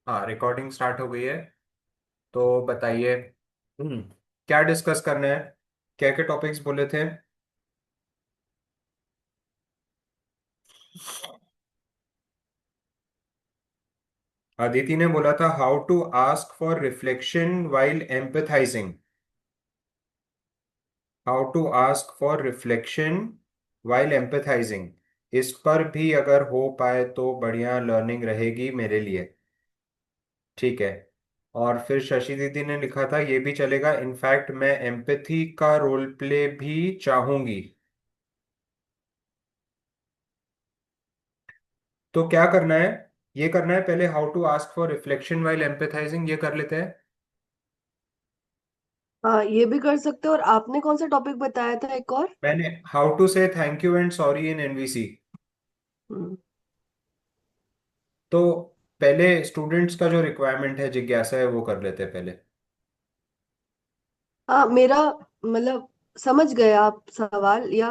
हाँ, recording start हो गई है। तो बताइए। क्या डिस्कस करना है? क्या क्या टॉपिक्स बोले थे? अदिति ने बोला था how to ask for reflection while empathising. How to ask for reflection while empathising. इस पर भी अगर हो पाए तो बढ़िया लर्निंग रहेगी मेरे लिए। ठीक है। और फिर शशि दीदी ने लिखा था ये भी चलेगा, इनफैक्ट मैं एम्पैथी का रोल प्ले भी चाहूंगी। तो क्या करना है? ये करना है पहले, how to ask for reflection while empathising, ये कर लेते हैं। हाँ, ये भी कर सकते हो। और आपने कौन सा टॉपिक बताया था एक और? मैंने how to say thank you and sorry in NVC. Hmm. तो पहले स्टूडेंट्स का जो रिक्वायरमेंट है, जिज्ञासा है, वो कर लेते हैं पहले। हाँ, मेरा मतलब समझ गए आप सवाल, या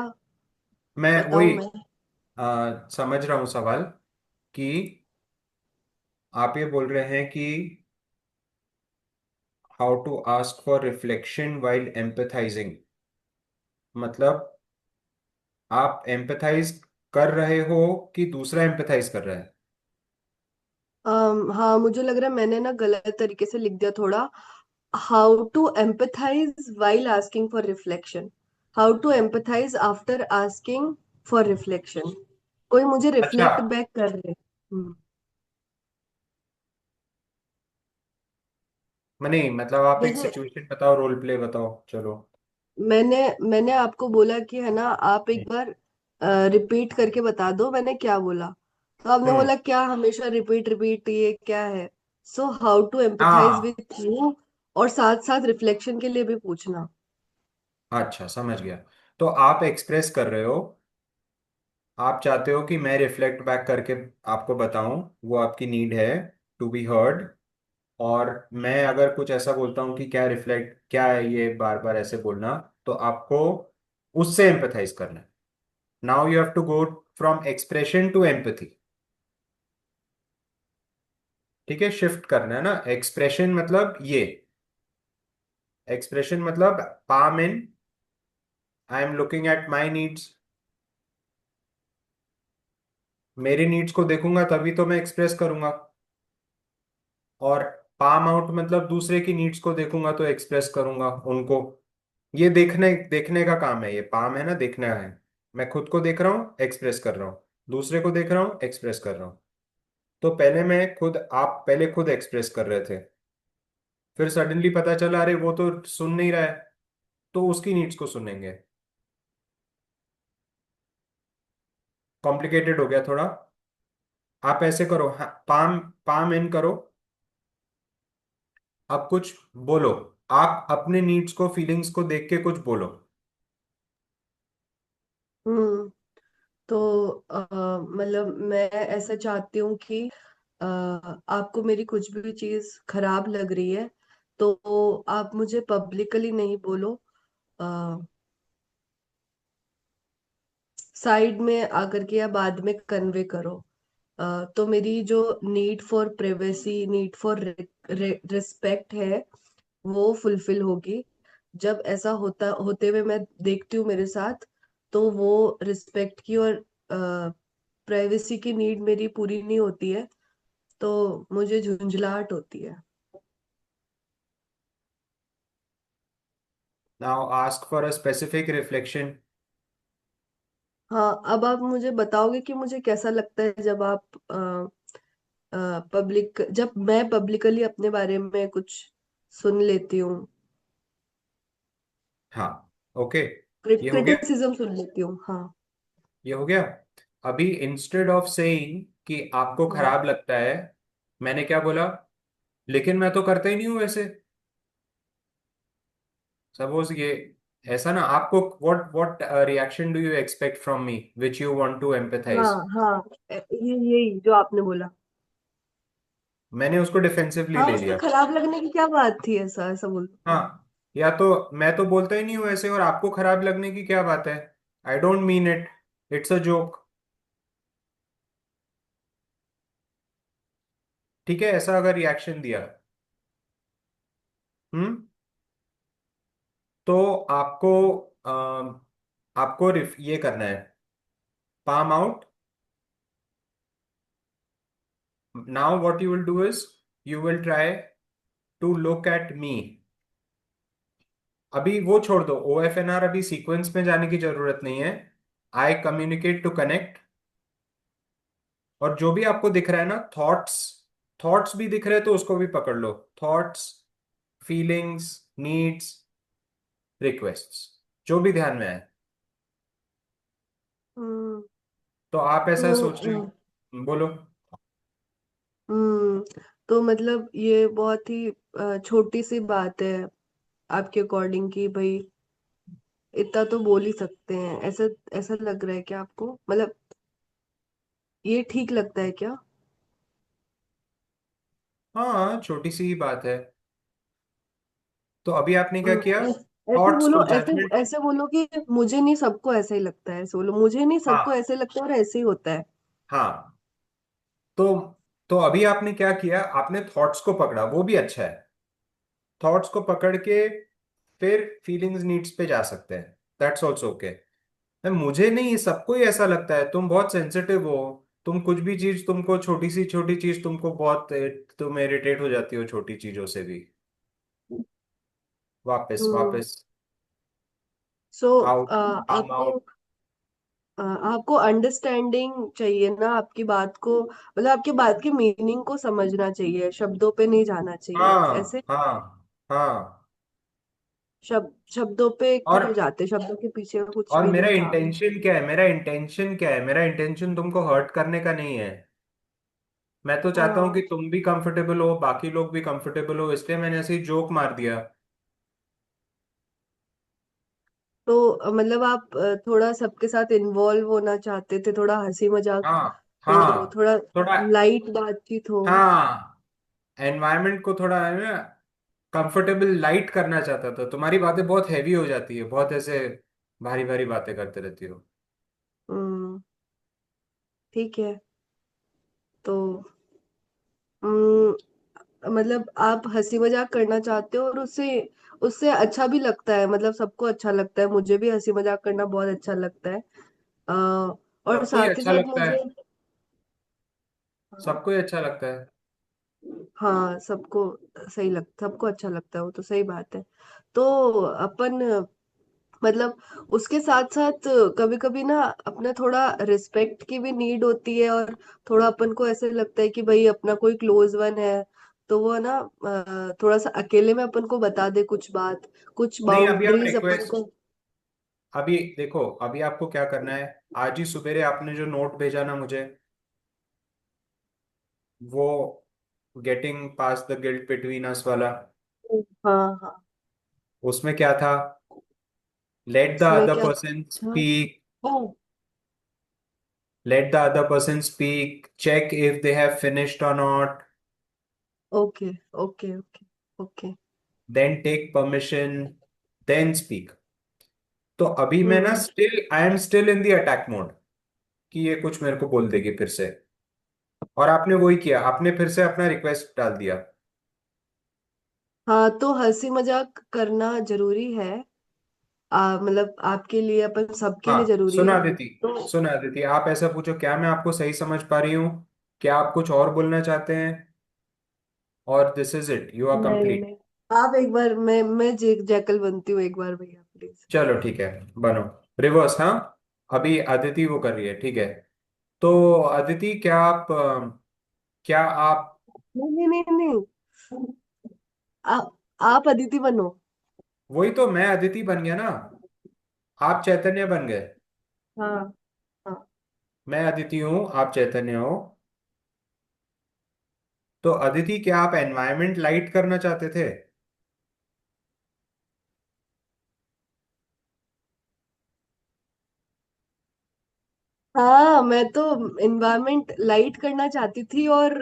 मैं वही बताऊं मैं? समझ रहा हूँ सवाल कि आप ये बोल रहे हैं कि how to ask for reflection while empathising, मतलब आप एम्पथाइज कर रहे हो कि दूसरा एम्पथाइज कर रहा है? हाँ, मुझे लग रहा है मैंने ना गलत तरीके से लिख दिया थोड़ा। How to empathise while asking for reflection. How to empathise after asking for reflection. कोई मुझे अच्छा। रिफ्लेक्ट बैक कर रहे। नहीं, मतलब आप एक जैसे सिचुएशन बताओ, रोल प्ले बताओ, चलो। मैंने मैंने आपको बोला कि है ना, आप एक बार रिपीट करके बता दो मैंने क्या बोला। तो आपने हम्म। बोला क्या हमेशा रिपीट रिपीट, ये क्या है? सो हाउ टू एम्पथाइज हाँ। With you. और साथ साथ रिफ्लेक्शन के लिए भी पूछना। अच्छा, समझ गया। तो आप एक्सप्रेस कर रहे हो, आप चाहते हो कि मैं रिफ्लेक्ट बैक करके आपको बताऊं, वो आपकी नीड है टू बी हर्ड। और मैं अगर कुछ ऐसा बोलता हूँ कि क्या रिफ्लेक्ट क्या है, ये बार बार ऐसे बोलना, तो आपको उससे एम्पथाइज करना है। Now you have to go from expression to empathy. ठीक है, शिफ्ट करना है ना। एक्सप्रेशन मतलब ये, एक्सप्रेशन मतलब palm in, I am looking at my needs, मेरी नीड्स को देखूंगा तभी तो मैं एक्सप्रेस करूंगा। और पाम आउट मतलब दूसरे की नीड्स को देखूंगा तो एक्सप्रेस करूंगा उनको। ये देखने देखने का काम है, ये पाम है ना, देखना है। मैं खुद को देख रहा हूँ, एक्सप्रेस कर रहा हूँ। दूसरे को देख रहा हूँ, एक्सप्रेस कर रहा हूँ। तो पहले मैं खुद, आप पहले खुद एक्सप्रेस कर रहे थे, फिर सडनली पता चला अरे वो तो सुन नहीं रहा है, तो उसकी नीड्स को सुनेंगे। कॉम्प्लिकेटेड हो गया थोड़ा। आप ऐसे करो, हाँ, पाम पाम इन करो। अब कुछ बोलो, आप अपने नीड्स को, फीलिंग्स को देख के कुछ बोलो। हम्म। तो मतलब मैं ऐसा चाहती हूँ कि आपको मेरी कुछ भी चीज खराब लग रही है तो आप मुझे पब्लिकली नहीं बोलो, साइड में आकर के या बाद में कन्वे करो। तो मेरी जो need for privacy, need for respect है, वो फुलफिल होगी। जब ऐसा होते हुए मैं देखती हूँ मेरे साथ, तो वो रिस्पेक्ट की और प्राइवेसी की नीड मेरी पूरी नहीं होती है, तो मुझे झुंझलाहट होती है। Now ask for a specific reflection. हाँ, अब आप मुझे बताओगे कि मुझे कैसा लगता है जब आप जब मैं पब्लिकली अपने बारे में कुछ सुन लेती हूँ, हाँ। ओके। ये हो गया। क्रिटिसिज्म सुन लेती हूँ। हाँ। ये हो गया। अभी इंस्टेड ऑफ सेइंग कि आपको हम्म। खराब लगता है, मैंने क्या बोला? लेकिन मैं तो करता ही नहीं हूं वैसे। सपोज ये ऐसा ना, आपको what what reaction do you expect from me which you want to हाँ, एम्पथाइज? हाँ, ये यही जो आपने बोला। मैंने उसको डिफेंसिवली हाँ, ले उसमें लिया। खराब लगने की क्या बात थी? ऐसा ऐसा बोल। हाँ, या तो मैं तो बोलता ही नहीं हूँ ऐसे, और आपको खराब लगने की क्या बात है? I don't mean it, it's a joke. ठीक है, ऐसा अगर रिएक्शन दिया, हम्म, तो आपको ये करना है, palm out. Now what you will do is you will try to look at me. अभी वो छोड़ दो, ओ एफ एन आर अभी सीक्वेंस में जाने की जरूरत नहीं है। I communicate to connect. और जो भी आपको दिख रहा है ना, थॉट्स, थॉट्स भी दिख रहे हैं तो उसको भी पकड़ लो। थॉट्स, फीलिंग्स, नीड्स, रिक्वेस्ट्स, जो भी ध्यान में आए। हम्म। तो आप तो ऐसा सोच रहे हो, बोलो। तो मतलब ये बहुत ही छोटी सी बात है आपके अकॉर्डिंग कि भाई इतना तो बोल ही सकते हैं, ऐसा ऐसा लग रहा है क्या आपको? मतलब ये ठीक लगता है क्या? हाँ, छोटी सी ही बात है। तो अभी आपने क्या किया? ऐसे थॉट्स बोलो, को ऐसे जजमेंट। ऐसे बोलो कि मुझे नहीं, सबको ऐसा ही लगता है। ऐसे बोलो, मुझे नहीं, सबको हाँ, ऐसे लगता है और ऐसे ही होता है। हाँ। तो तो अभी आपने क्या किया, आपने थॉट्स को पकड़ा, वो भी अच्छा है। थॉट्स को पकड़ के फिर फीलिंग्स, नीड्स पे जा सकते हैं। That's also okay. मुझे नहीं, सबको ही ऐसा लगता है, तुम बहुत सेंसिटिव हो। तुम कुछ भी चीज, तुमको छोटी सी छोटी चीज तुमको बहुत, तुम इरिटेट हो जाती हो छोटी चीजों से भी। वापस हम्म। वापस। सो आउट, काम आपको आउट। आपको अंडरस्टैंडिंग चाहिए ना आपकी बात को, मतलब आपकी बात की मीनिंग को समझना चाहिए, शब्दों पे नहीं जाना चाहिए हाँ, ऐसे। हाँ, हाँ। शब्दों पे और क्यों जाते? शब्दों के पीछे कुछ और भी मेरा नहीं था। इंटेंशन क्या है, मेरा इंटेंशन क्या है, मेरा इंटेंशन तुमको हर्ट करने का नहीं है। मैं तो चाहता हूँ कि हाँ, तुम भी कंफर्टेबल हो, बाकी लोग भी कंफर्टेबल हो, इसलिए मैंने ऐसे ही जोक मार दिया। तो मतलब आप थोड़ा सबके साथ इन्वॉल्व होना चाहते थे, थोड़ा हंसी मजाक हाँ, हो, हाँ। थोड़ा थोड़ा, लाइट बातचीत हो। हाँ, एनवायरनमेंट को थोड़ा है ना, कंफर्टेबल लाइट करना चाहता था। तुम्हारी बातें बहुत हैवी हो जाती है, बहुत ऐसे भारी भारी बातें करते रहती हो। हम्म। ठीक है। तो मतलब आप हंसी मजाक करना चाहते हो और उससे उससे अच्छा भी लगता है, मतलब सबको अच्छा लगता है, मुझे भी हंसी मजाक करना बहुत अच्छा लगता है। और सबको ही साथ ही अच्छा साथ लगता है। मुझे, सबको ही अच्छा लगता है। हाँ सबको सही लगता, सबको अच्छा लगता है, वो तो सही बात है। तो अपन मतलब उसके साथ साथ कभी कभी ना अपना थोड़ा रिस्पेक्ट की भी नीड होती है, और थोड़ा अपन को ऐसे लगता है कि भाई अपना कोई क्लोज वन है, तो वो ना थोड़ा सा अकेले में अपन को बता दे कुछ बात, कुछ नहीं, अभी आप बाउंड्रीज अपन रिक्वेस्ट, को। अभी देखो, अभी आपको क्या करना है। आज ही सवेरे आपने जो नोट भेजा ना मुझे, वो getting past the guilt between us वाला, हाँ हाँ। उसमें क्या था? लेट द इसमें अदर क्या पर्सन था? Speak. Oh, Let the other person speak. Check if they have finished or not. Okay okay okay okay. Then take permission. Then speak. तो अभी मैं ना hmm. Still, I am still in the attack mode, कि ये कुछ मेरे को बोल देगी फिर से। और आपने वही किया, आपने फिर से अपना रिक्वेस्ट डाल दिया। हाँ, तो हंसी मजाक करना जरूरी है, मतलब आपके लिए, अपन सबके लिए हाँ, जरूरी सुना है। देती, तो सुना देती, आप ऐसा पूछो, क्या मैं आपको सही समझ पा रही हूँ? क्या आप कुछ और बोलना चाहते हैं? और this is it, you are नहीं कंप्लीट। नहीं, आप एक बार, मैं जैकल बनती हूँ एक बार, भैया प्लीज। चलो ठीक है, बनो। रिवर्स, हाँ। अभी अदिति वो कर रही है, ठीक है। तो अदिति, क्या आप, नहीं नहीं नहीं नहीं, आप अदिति बनो। वही तो, मैं अदिति बन गया ना, आप चैतन्य बन गए। हाँ हाँ। मैं अदिति हूँ, आप चैतन्य हो। तो अदिति, क्या आप एनवायरनमेंट लाइट करना चाहते थे? हाँ, मैं तो एनवायरनमेंट लाइट करना चाहती थी, और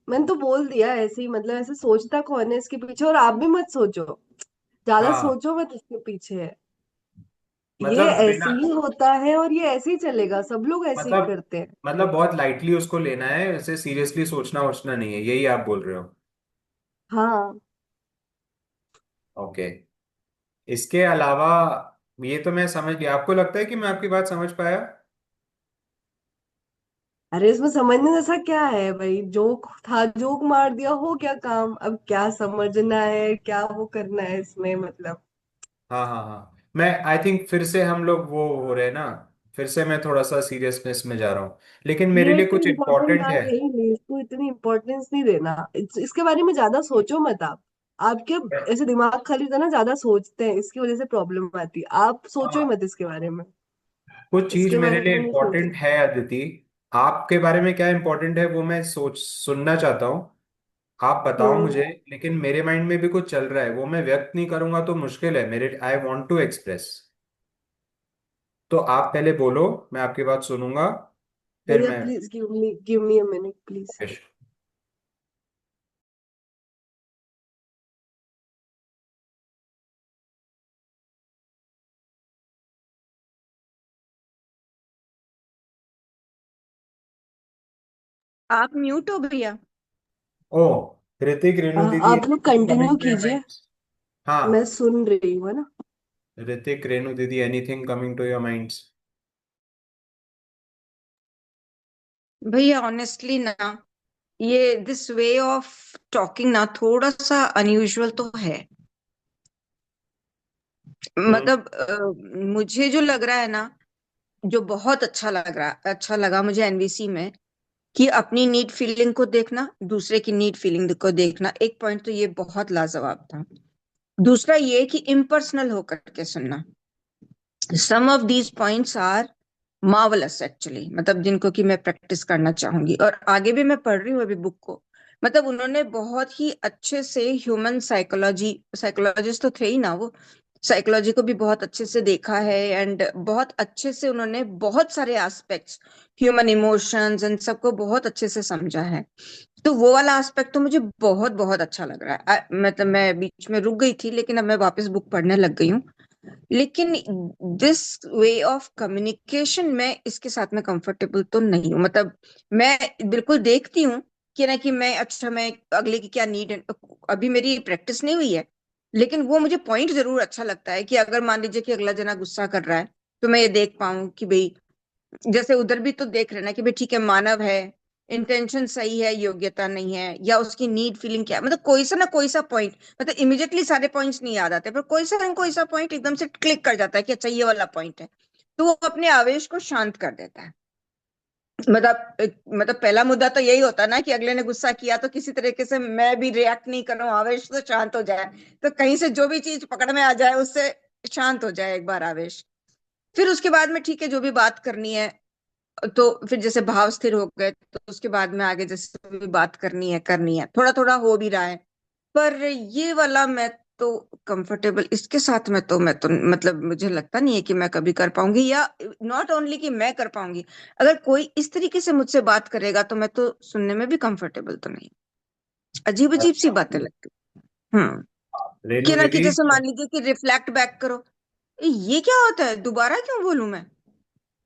मैंने तो बोल दिया ऐसे ही, मतलब ऐसे सोचता कौन है इसके पीछे, और आप भी मत सोचो, ज्यादा हाँ, सोचो मत इसके पीछे। ये मतलब ऐसे बिना, ही होता है और ये ऐसे ही चलेगा, सब लोग ऐसे ही मतलब करते हैं। मतलब बहुत लाइटली उसको लेना है, ऐसे सीरियसली सोचना वोचना नहीं है, यही आप बोल रहे हो? हाँ। ओके। इसके अलावा ये तो मैं समझ गया, आपको लगता है कि मैं आपकी बात समझ पाया? अरे इसमें समझने जैसा क्या है भाई, जोक था, जोक मार दिया, हो क्या काम, अब क्या समझना है, क्या वो करना है इसमें मतलब। हाँ हाँ हाँ, मैं आई थिंक फिर से हम लोग वो हो रहे हैं ना, फिर से मैं थोड़ा सा सीरियसनेस में जा रहा हूँ, लेकिन मेरे ये लिए इतनी कुछ इम्पोर्टेंट इम्पोर्टेंट है। बात है ही नहीं, इसको इतनी इम्पोर्टेंस नहीं देना, इसके बारे में ज्यादा सोचो मत आप। आपके ऐसे दिमाग खाली था ना, ज्यादा सोचते हैं, इसकी वजह से प्रॉब्लम आती है, आप सोचो ही हाँ, मत इसके बारे में। कुछ चीज इसके मेरे बारे लिए में नहीं इम्पोर्टेंट सोचना। है अदिति। आपके बारे में क्या इम्पोर्टेंट है वो मैं सोच सुनना चाहता हूँ। आप बताओ हम्म। मुझे, लेकिन मेरे माइंड में भी कुछ चल रहा है, वो मैं व्यक्त नहीं करूंगा तो मुश्किल है मेरे, आई वॉन्ट टू एक्सप्रेस। तो आप पहले बोलो, मैं आपकी बात सुनूंगा, फिर भैया मैं। Please give me a minute please. आप म्यूट हो भैया। ओ, ऋतिक, रेणु दीदी, आप लोग कंटिन्यू कमिंग टू योर कीजिए, माइंड्स? हाँ, मैं सुन रही हूँ, है ना। ऋतिक, रेणु दीदी, anything coming to your minds? भैया ऑनेस्टली ना, ये दिस वे ऑफ टॉकिंग ना थोड़ा सा अनयूजुअल तो है। हम्म। मतलब मुझे जो लग रहा है ना, जो बहुत अच्छा लगा मुझे एनवीसी में, कि अपनी नीड फीलिंग को देखना, दूसरे की नीड फीलिंग को देखना, एक पॉइंट तो ये बहुत लाजवाब था। दूसरा ये कि इम्पर्सनल होकर के सुनना। Some of these points are marvellous actually, मतलब जिनको कि मैं प्रैक्टिस करना चाहूंगी, और आगे भी मैं पढ़ रही हूँ अभी बुक को। मतलब उन्होंने बहुत ही अच्छे से ह्यूमन साइकोलॉजी, साइकोलॉजिस्ट तो थे ही ना वो, साइकोलॉजी को भी बहुत अच्छे से देखा है, एंड बहुत अच्छे से उन्होंने बहुत सारे एस्पेक्ट्स, ह्यूमन इमोशंस इन सबको बहुत अच्छे से समझा है। तो वो वाला एस्पेक्ट तो मुझे बहुत बहुत अच्छा लग रहा है। मतलब मैं बीच में रुक गई थी, लेकिन अब मैं वापस बुक पढ़ने लग गई हूँ। लेकिन दिस वे ऑफ कम्युनिकेशन में इसके साथ में कंफर्टेबल तो नहीं हूँ। मतलब मैं बिल्कुल देखती हूँ कि ना, कि मैं अच्छा, मैं अगले की क्या नीड है, अभी मेरी प्रैक्टिस नहीं हुई है, लेकिन वो मुझे पॉइंट जरूर अच्छा लगता है कि अगर मान लीजिए कि अगला जना गुस्सा कर रहा है, तो मैं ये देख पाऊं कि भाई, जैसे उधर भी तो देख रहे ना कि भाई ठीक है, मानव है, इंटेंशन सही है, योग्यता नहीं है, या उसकी नीड फीलिंग क्या है, मतलब कोई सा ना कोई सा पॉइंट, मतलब इमिडिएटली सारे पॉइंट्स नहीं याद आते, पर कोई सा ना कोई सा पॉइंट एकदम से क्लिक कर जाता है कि अच्छा ये वाला पॉइंट है। तो वो अपने आवेश को शांत कर देता है। मतलब पहला मुद्दा तो यही होता है ना कि अगले ने गुस्सा किया तो किसी तरीके से मैं भी रिएक्ट नहीं कर रहा हूँ, आवेश तो शांत हो जाए, तो कहीं से जो भी चीज पकड़ में आ जाए उससे शांत हो जाए एक बार आवेश। फिर उसके बाद में ठीक है, जो भी बात करनी है, तो फिर जैसे भाव स्थिर हो गए, तो उसके बाद में आगे जैसे भी बात करनी है, थोड़ा थोड़ा हो भी रहा है। पर ये वाला मैं तो कंफर्टेबल इसके साथ में, तो मैं तो मतलब मुझे लगता नहीं है कि मैं कभी कर पाऊंगी, या नॉट ओनली कि मैं कर पाऊंगी, अगर कोई इस तरीके से मुझसे बात करेगा तो मैं तो सुनने में भी कंफर्टेबल तो नहीं। अजीब अजीब सी अच्छा, बातें लगती। हम्म। रेणु कि ना कि दीदी, जैसे मान लीजिए कि रिफ्लेक्ट बैक करो, ये क्या होता है, दोबारा क्यों बोलूं मैं,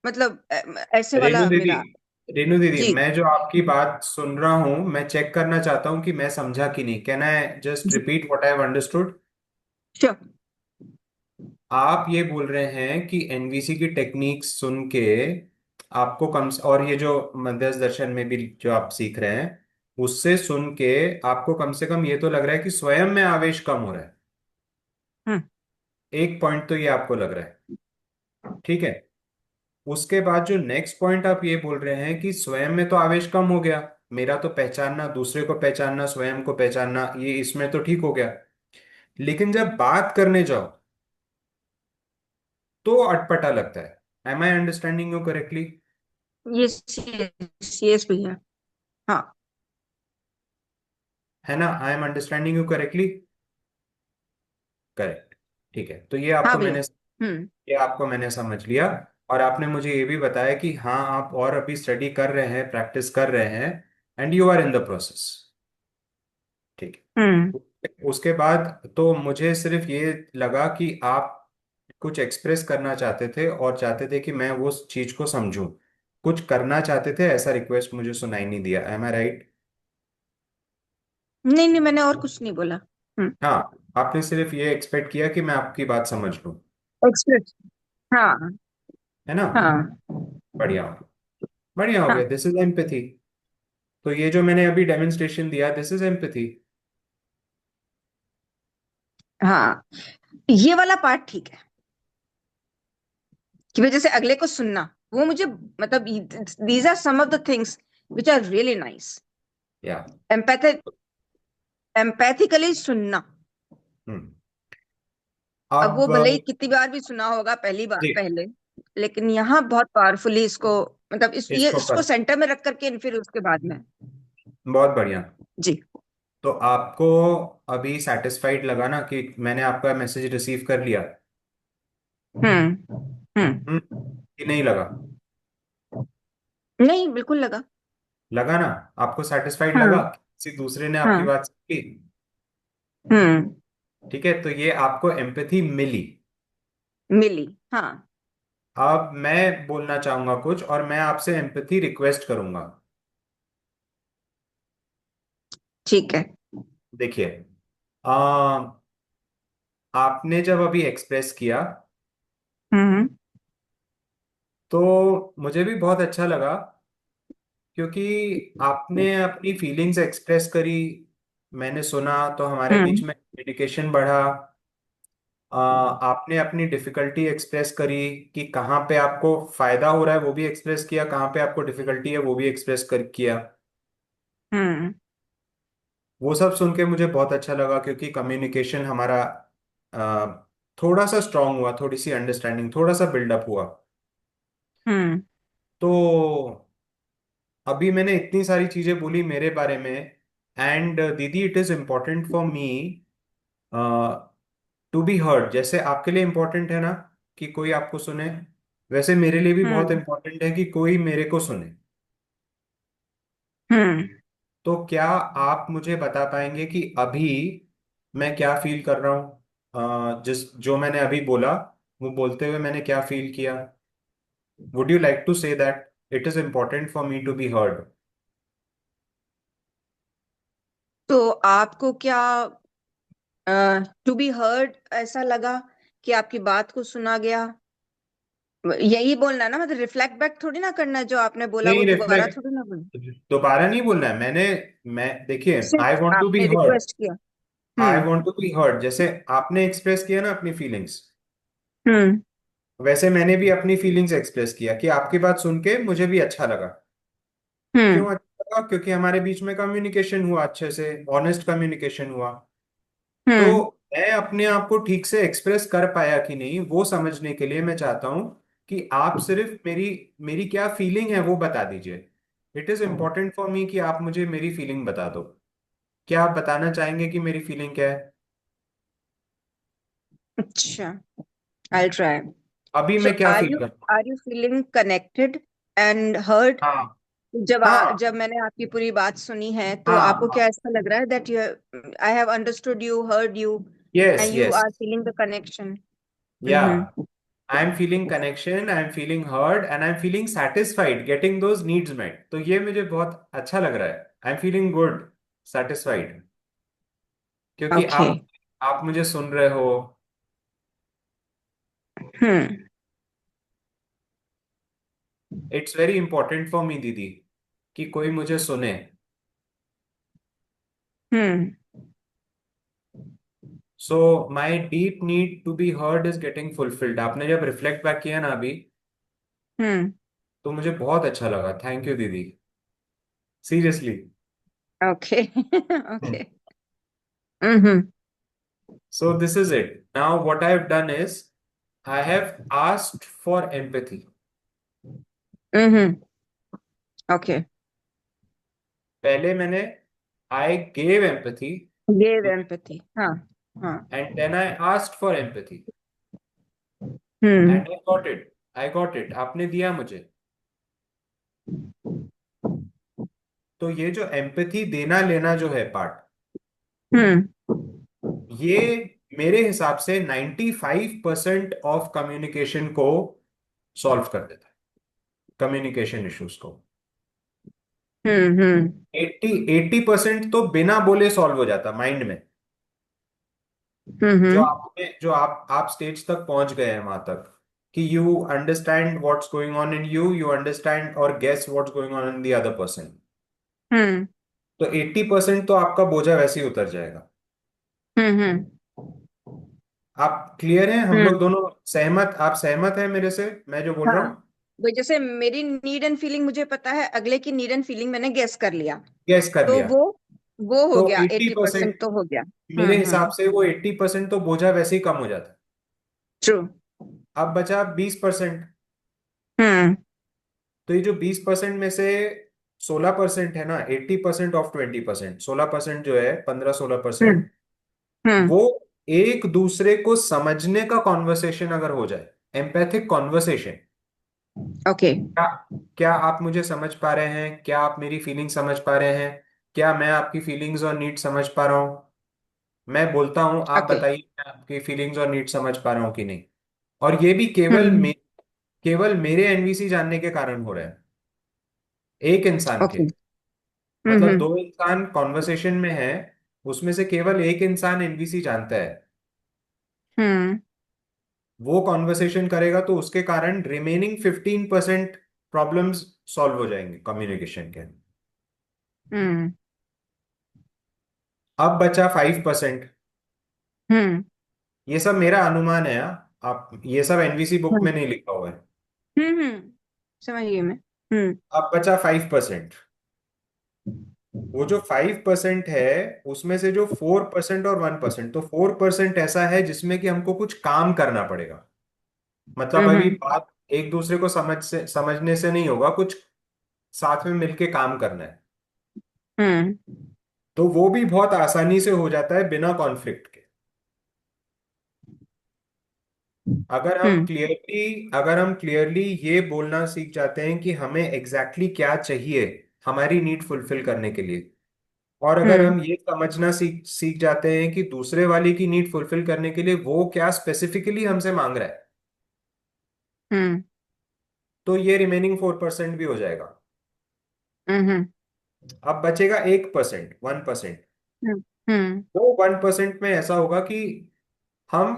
मतलब ऐसे रेणु वाला दीदी, मेरा। रेणु दीदी, जी। मैं जो आपकी बात सुन रहा हूं, मैं चेक करना चाहता हूं कि मैं समझा कि नहीं। कैन आई जस्ट जी repeat what I have understood? Sure. आप ये बोल रहे हैं कि एनवीसी की टेक्निक्स सुन के आपको कम, और ये जो मध्यस्थ दर्शन में भी जो आप सीख रहे हैं, उससे सुन के आपको कम से कम ये तो लग रहा है कि स्वयं में आवेश कम हो रहा है। हम्म। एक पॉइंट तो ये आपको लग रहा है, ठीक है। उसके बाद जो नेक्स्ट पॉइंट आप ये बोल रहे हैं कि स्वयं में तो आवेश कम हो गया, मेरा तो पहचानना, दूसरे को पहचानना, स्वयं को पहचानना, ये इसमें तो ठीक हो गया, लेकिन जब बात करने जाओ तो अटपटा लगता है। Am I understanding you correctly? Yes yes yes भैया। हाँ। है ना? I am understanding you correctly? Correct. ठीक है, तो हाँ भैया। हम्म। ये आपको मैंने समझ लिया। और आपने मुझे ये भी बताया कि हाँ, आप और अभी स्टडी कर रहे हैं, प्रैक्टिस कर रहे हैं, and you are in the process. ठीक हम्म। है, उसके बाद तो मुझे सिर्फ ये लगा कि आप कुछ एक्सप्रेस करना चाहते थे और चाहते थे कि मैं वो चीज को समझूं, कुछ करना चाहते थे, ऐसा रिक्वेस्ट मुझे सुनाई नहीं दिया। एम आई राइट? नहीं नहीं, मैंने और कुछ नहीं बोला। हम्म। हाँ, आपने सिर्फ ये एक्सपेक्ट किया कि मैं आपकी बात समझ लूं, एक्सप्रेस। हाँ है ना? हाँ बढ़िया, बढ़िया हो गया। हाँ दिस इज एम्पैथी। तो ये जो मैंने अभी डेमोन्स्ट्रेशन दिया, दिस इज एम्पैथी। हाँ, ये वाला पार्ट ठीक है कि वजह से अगले को सुनना, वो मुझे मतलब these are some of the things which are really nice. या एम्पैथ एम्पैथिकली सुनना। हम्म। अब वो अब भले ही कितनी बार भी सुना होगा पहली बार जी, पहले, लेकिन यहाँ बहुत पावरफुली इसको, मतलब ये इसको इसको कर, सेंटर में रख करके फिर उसके बाद में। बहुत बढ़िया। जी। तो आपको अभी सेटिस्फाइड लगा ना कि मैंने आपका मैसेज रिसीव कर लिया? हम्म। हम्म, कि नहीं लगा? नहीं, बिल्कुल लगा। लगा ना? आपको सेटिस्फाइड हाँ लगा कि किसी दूसरे ने आपकी हाँ। बात सुनी? हम्म। ठीक है, तो ये आपको एम्पैथी मिली। मिली। हाँ। अब मैं बोलना चाहूंगा कुछ, और मैं आपसे एम्पैथी रिक्वेस्ट करूंगा। ठीक है। देखिए, आ, आपने जब अभी एक्सप्रेस किया हम्म तो मुझे भी बहुत अच्छा लगा, क्योंकि आपने अपनी फीलिंग्स एक्सप्रेस करी, मैंने सुना, तो हमारे बीच हम्म में कम्युनिकेशन बढ़ा। आपने अपनी डिफिकल्टी एक्सप्रेस करी कि कहाँ पे आपको फायदा हो रहा है वो भी एक्सप्रेस किया, कहाँ पे आपको डिफिकल्टी है वो भी एक्सप्रेस कर किया। हम्म वो सब सुन के मुझे बहुत अच्छा लगा, क्योंकि कम्युनिकेशन हमारा थोड़ा सा स्ट्रांग हुआ, थोड़ी सी अंडरस्टैंडिंग, थोड़ा सा बिल्डअप हुआ। हम्म तो अभी मैंने इतनी सारी चीजें बोली मेरे बारे में, एंड दीदी, it is important for me to be heard. जैसे आपके लिए इम्पोर्टेंट है ना कि कोई आपको सुने, वैसे मेरे लिए भी बहुत हम्म इम्पोर्टेंट है कि कोई मेरे को सुने। हम्म तो क्या आप मुझे बता पाएंगे कि अभी मैं क्या फील कर रहा हूँ? जिस जो मैंने अभी बोला, वो बोलते हुए मैंने क्या फील किया? Would you like to say that it is important for me to be heard? तो आपको क्या टू बी हर्ड ऐसा लगा कि आपकी बात को सुना गया? यही बोलना है ना, मतलब रिफ्लेक्ट बैक थोड़ी ना करना है, जो आपने बोला वो नहीं, दोबारा रिफ्लेक्ट, थोड़ी ना बोलना। दोबारा नहीं बोलना है मैंने। मैं, देखिए, आई सिर्फ वॉन्ट टू बी आपने हर्ड। रिक्वेस्ट किया। आई हम्म वॉन्ट टू बी हर्ड, जैसे आपने एक्सप्रेस किया ना अपनी फीलिंग्स, हम्म वैसे मैंने भी अपनी फीलिंग्स एक्सप्रेस किया कि आपकी बात सुन के मुझे भी अच्छा लगा। क्यों हम्म अच्छा लगा? क्योंकि हमारे बीच में कम्युनिकेशन हुआ, अच्छे से ऑनेस्ट कम्युनिकेशन हुआ। तो हम्म मैं अपने आप को ठीक से एक्सप्रेस कर पाया कि नहीं, वो समझने के लिए मैं चाहता हूँ कि आप सिर्फ मेरी मेरी क्या फीलिंग है वो बता दीजिए। इट इज इम्पोर्टेंट फॉर मी कि आप मुझे मेरी फीलिंग बता दो। क्या आप बताना चाहेंगे कि मेरी फीलिंग क्या है? अच्छा, आई ट्राई। अभी सो मैं क्या आर फील यू कर? Are you feeling connected and heard? हाँ, जब हाँ, मैंने आपकी पूरी बात सुनी है तो हाँ, आपको क्या हाँ। ऐसा लग रहा है that you, I have understood you, heard you, yes, and you yes. Are feeling the connection? Yeah, hmm I am feeling connection, I am feeling heard, and I am feeling satisfied getting those needs met. तो ये मुझे बहुत अच्छा लग रहा है। I am feeling good, satisfied, क्योंकि okay. आप मुझे सुन रहे हो। Hmm it's very important for me दीदी कि कोई मुझे सुने। हम्म so my deep need to be heard is getting fulfilled. आपने जब रिफ्लेक्ट बैक किया ना अभी, हम्म तो मुझे बहुत अच्छा लगा। थैंक यू दीदी, seriously. Okay okay. Hmm so this is it. Now what I have done is I have asked for empathy. Hmm okay. पहले मैंने I gave empathy, give empathy. हाँ हाँ। And then I asked for empathy, hmm and I got it. I got it, आपने दिया मुझे। तो ये जो एम्पैथी देना लेना जो है पार्ट, हम्म ये मेरे हिसाब से 95% ऑफ कम्युनिकेशन को सॉल्व कर देता है, कम्युनिकेशन इश्यूज को। हम्म 80% तो बिना बोले सॉल्व हो जाता माइंड में। जो हम्म आपने जो आप स्टेज तक पहुंच गए हैं वहां तक कि you understand what's going on in you, you understand और guess what's going on in the other person. Hmm तो 80% तो आपका बोझा वैसे ही उतर जाएगा। हम्म आप क्लियर हैं, हम लोग हम्म दोनों सहमत, आप सहमत हैं मेरे से, मैं जो बोल रहा हाँ, हूँ? वो जैसे मेरी नीड एंड फीलिंग मुझे पता है, अगले की नीड एंड फीलिंग मैंने गेस कर लिया, गेस कर तो लिया। वो हो तो गया, एट्टी 80% परसेंट तो हो गया। मेरे हिसाब हम्म। से वो 80% तो बोझा वैसे ही कम हो जाता है। ट्रू। अब बचा 20%। हम्म तो ये जो 20% में से 16% है ना, 80% ऑफ 20%, 16% जो है, 15-16%, हम्म हम्म वो एक दूसरे को समझने का कॉन्वर्सेशन अगर हो जाए, एम्पैथिक कॉन्वर्सेशन। ओके। क्या क्या आप मुझे समझ पा रहे हैं? क्या आप मेरी फीलिंग समझ पा रहे हैं? क्या मैं आपकी फीलिंग्स और नीड समझ पा रहा हूँ? मैं बोलता हूँ, आप ओके। बताइए मैं आपकी फीलिंग्स और नीड समझ पा रहा हूँ कि नहीं। और ये भी हम्म केवल मेरे एनवीसी जानने के कारण हो रहा है, एक इंसान के। ओके। मतलब हम्म दो इंसान कॉन्वर्सेशन में है, उसमें से केवल एक इंसान एनवीसी जानता है। हम्म वो कॉन्वर्सेशन करेगा तो उसके कारण रिमेनिंग 15% प्रॉब्लम्स सॉल्व हो जाएंगे कम्युनिकेशन के। हम्म अब बचा 5%। हम्म ये सब मेरा अनुमान है, हाँ? आप ये सब एनवीसी बुक हम्म में नहीं लिखा हुआ है। समझ गई मैं। हम्म अब बचा 5%। वो जो 5% है, उसमें से जो 4% और 1%, तो 4% ऐसा है जिसमें कि हमको कुछ काम करना पड़ेगा। मतलब अभी हम्म बात एक दूसरे को समझने से नहीं होगा, कुछ साथ में मिलके काम करना है। हम्म तो वो भी बहुत आसानी से हो जाता है बिना कॉन्फ्लिक्ट के। हम्म अगर हम क्लियरली ये बोलना सीख जाते हैं कि हमें एग्जैक्टली क्या चाहिए हमारी नीड फुलफिल करने के लिए, और अगर हम्म हम ये समझना सीख सीख जाते हैं कि दूसरे वाले की नीड फुलफिल करने के लिए वो क्या स्पेसिफिकली हमसे मांग रहा है, हम्म तो ये रिमेनिंग 4% भी हो जाएगा। हम्म अब बचेगा 1%, 1%। हम्म हम्म वो 1% में ऐसा होगा कि हम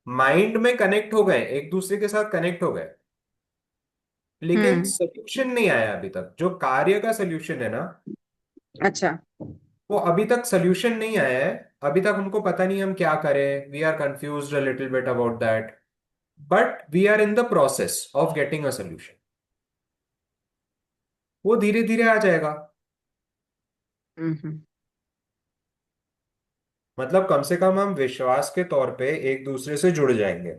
माइंड में कनेक्ट हो गए, एक दूसरे के साथ कनेक्ट हो गए, लेकिन हम्म सोल्यूशन नहीं आया अभी तक। जो कार्य का सोल्यूशन है ना, अच्छा। वो अभी तक सोल्यूशन नहीं आया है। अभी तक हमको पता नहीं हम क्या करें, we are confuse a little bit about that, but we are in the process of getting a solution. वो धीरे धीरे आ जाएगा। हम्म मतलब कम से कम हम विश्वास के तौर पे एक दूसरे से जुड़ जाएंगे।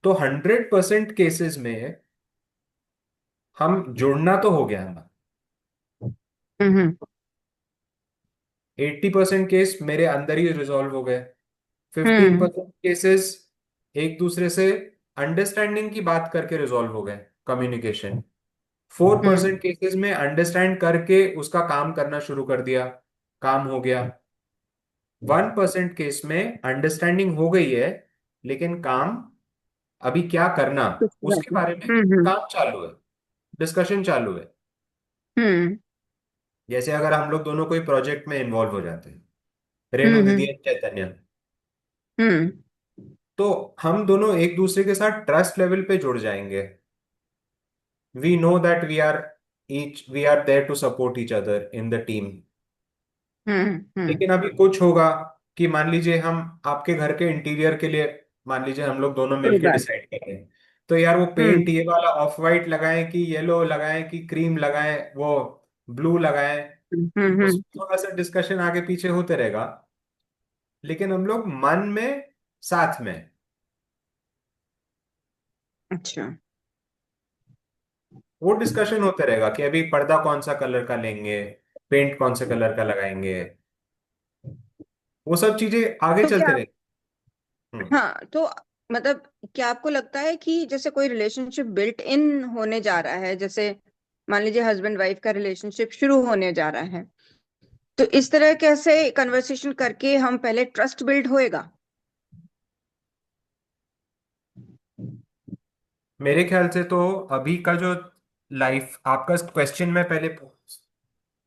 तो 100% केसेस में हम जुड़ना तो हो गया हमारा। हम्म 80% केस मेरे अंदर ही रिजॉल्व हो गए। फिफ्टीन हम्म परसेंट केसेस एक दूसरे से अंडरस्टैंडिंग की बात करके रिजॉल्व हो गए, कम्युनिकेशन। 4% हम्म केसेस में अंडरस्टैंड करके उसका काम करना शुरू कर दिया, काम हो गया। 1% केस में अंडरस्टैंडिंग हो गई है, लेकिन काम अभी क्या करना कुछ बात उसके नहीं। बारे में हम्म काम चालू है, डिस्कशन चालू है। हम्म जैसे अगर हम लोग दोनों कोई प्रोजेक्ट में इन्वॉल्व हो जाते हैं, रेणु दीदी हम्म और चैतन्य, हम्म तो हम दोनों एक दूसरे के साथ ट्रस्ट लेवल पे जुड़ जाएंगे। We know that we are there to support each other in the team. Hmm लेकिन अभी कुछ होगा कि मान लीजिए हम आपके घर के इंटीरियर के लिए, मान लीजिए हम लोग दोनों सही मिलके बात। डिसाइड कर रहे हैं, तो यार वो पेंट हम्म ये वाला ऑफ वाइट लगाएं कि येलो लगाएं कि क्रीम लगाएं, वो ब्लू लगाएं। हम्म उसमें थोड़ा सा डिस्कशन आगे पीछे होते रहेगा, लेकिन हम लोग मन में साथ में। अच्छा। वो डिस्कशन होते रहेगा कि अभी पर्दा कौन सा कलर का लेंगे, पेंट कौन से कलर का लगाएंगे, वो सब चीजें आगे तो चलते क्या, रहेंगे। हम्म। हाँ तो मतलब क्या आपको लगता है कि जैसे कोई रिलेशनशिप बिल्ट इन होने जा रहा है, जैसे मान लीजिए हस्बैंड वाइफ का रिलेशनशिप शुरू होने जा रहा है, तो इस तरह कैसे कन्वर्सेशन करके हम पहले ट्रस्ट बिल्ड होएगा? मेरे ख्याल से तो अभी का जो लाइफ, आपका क्वेश्चन मैं पहले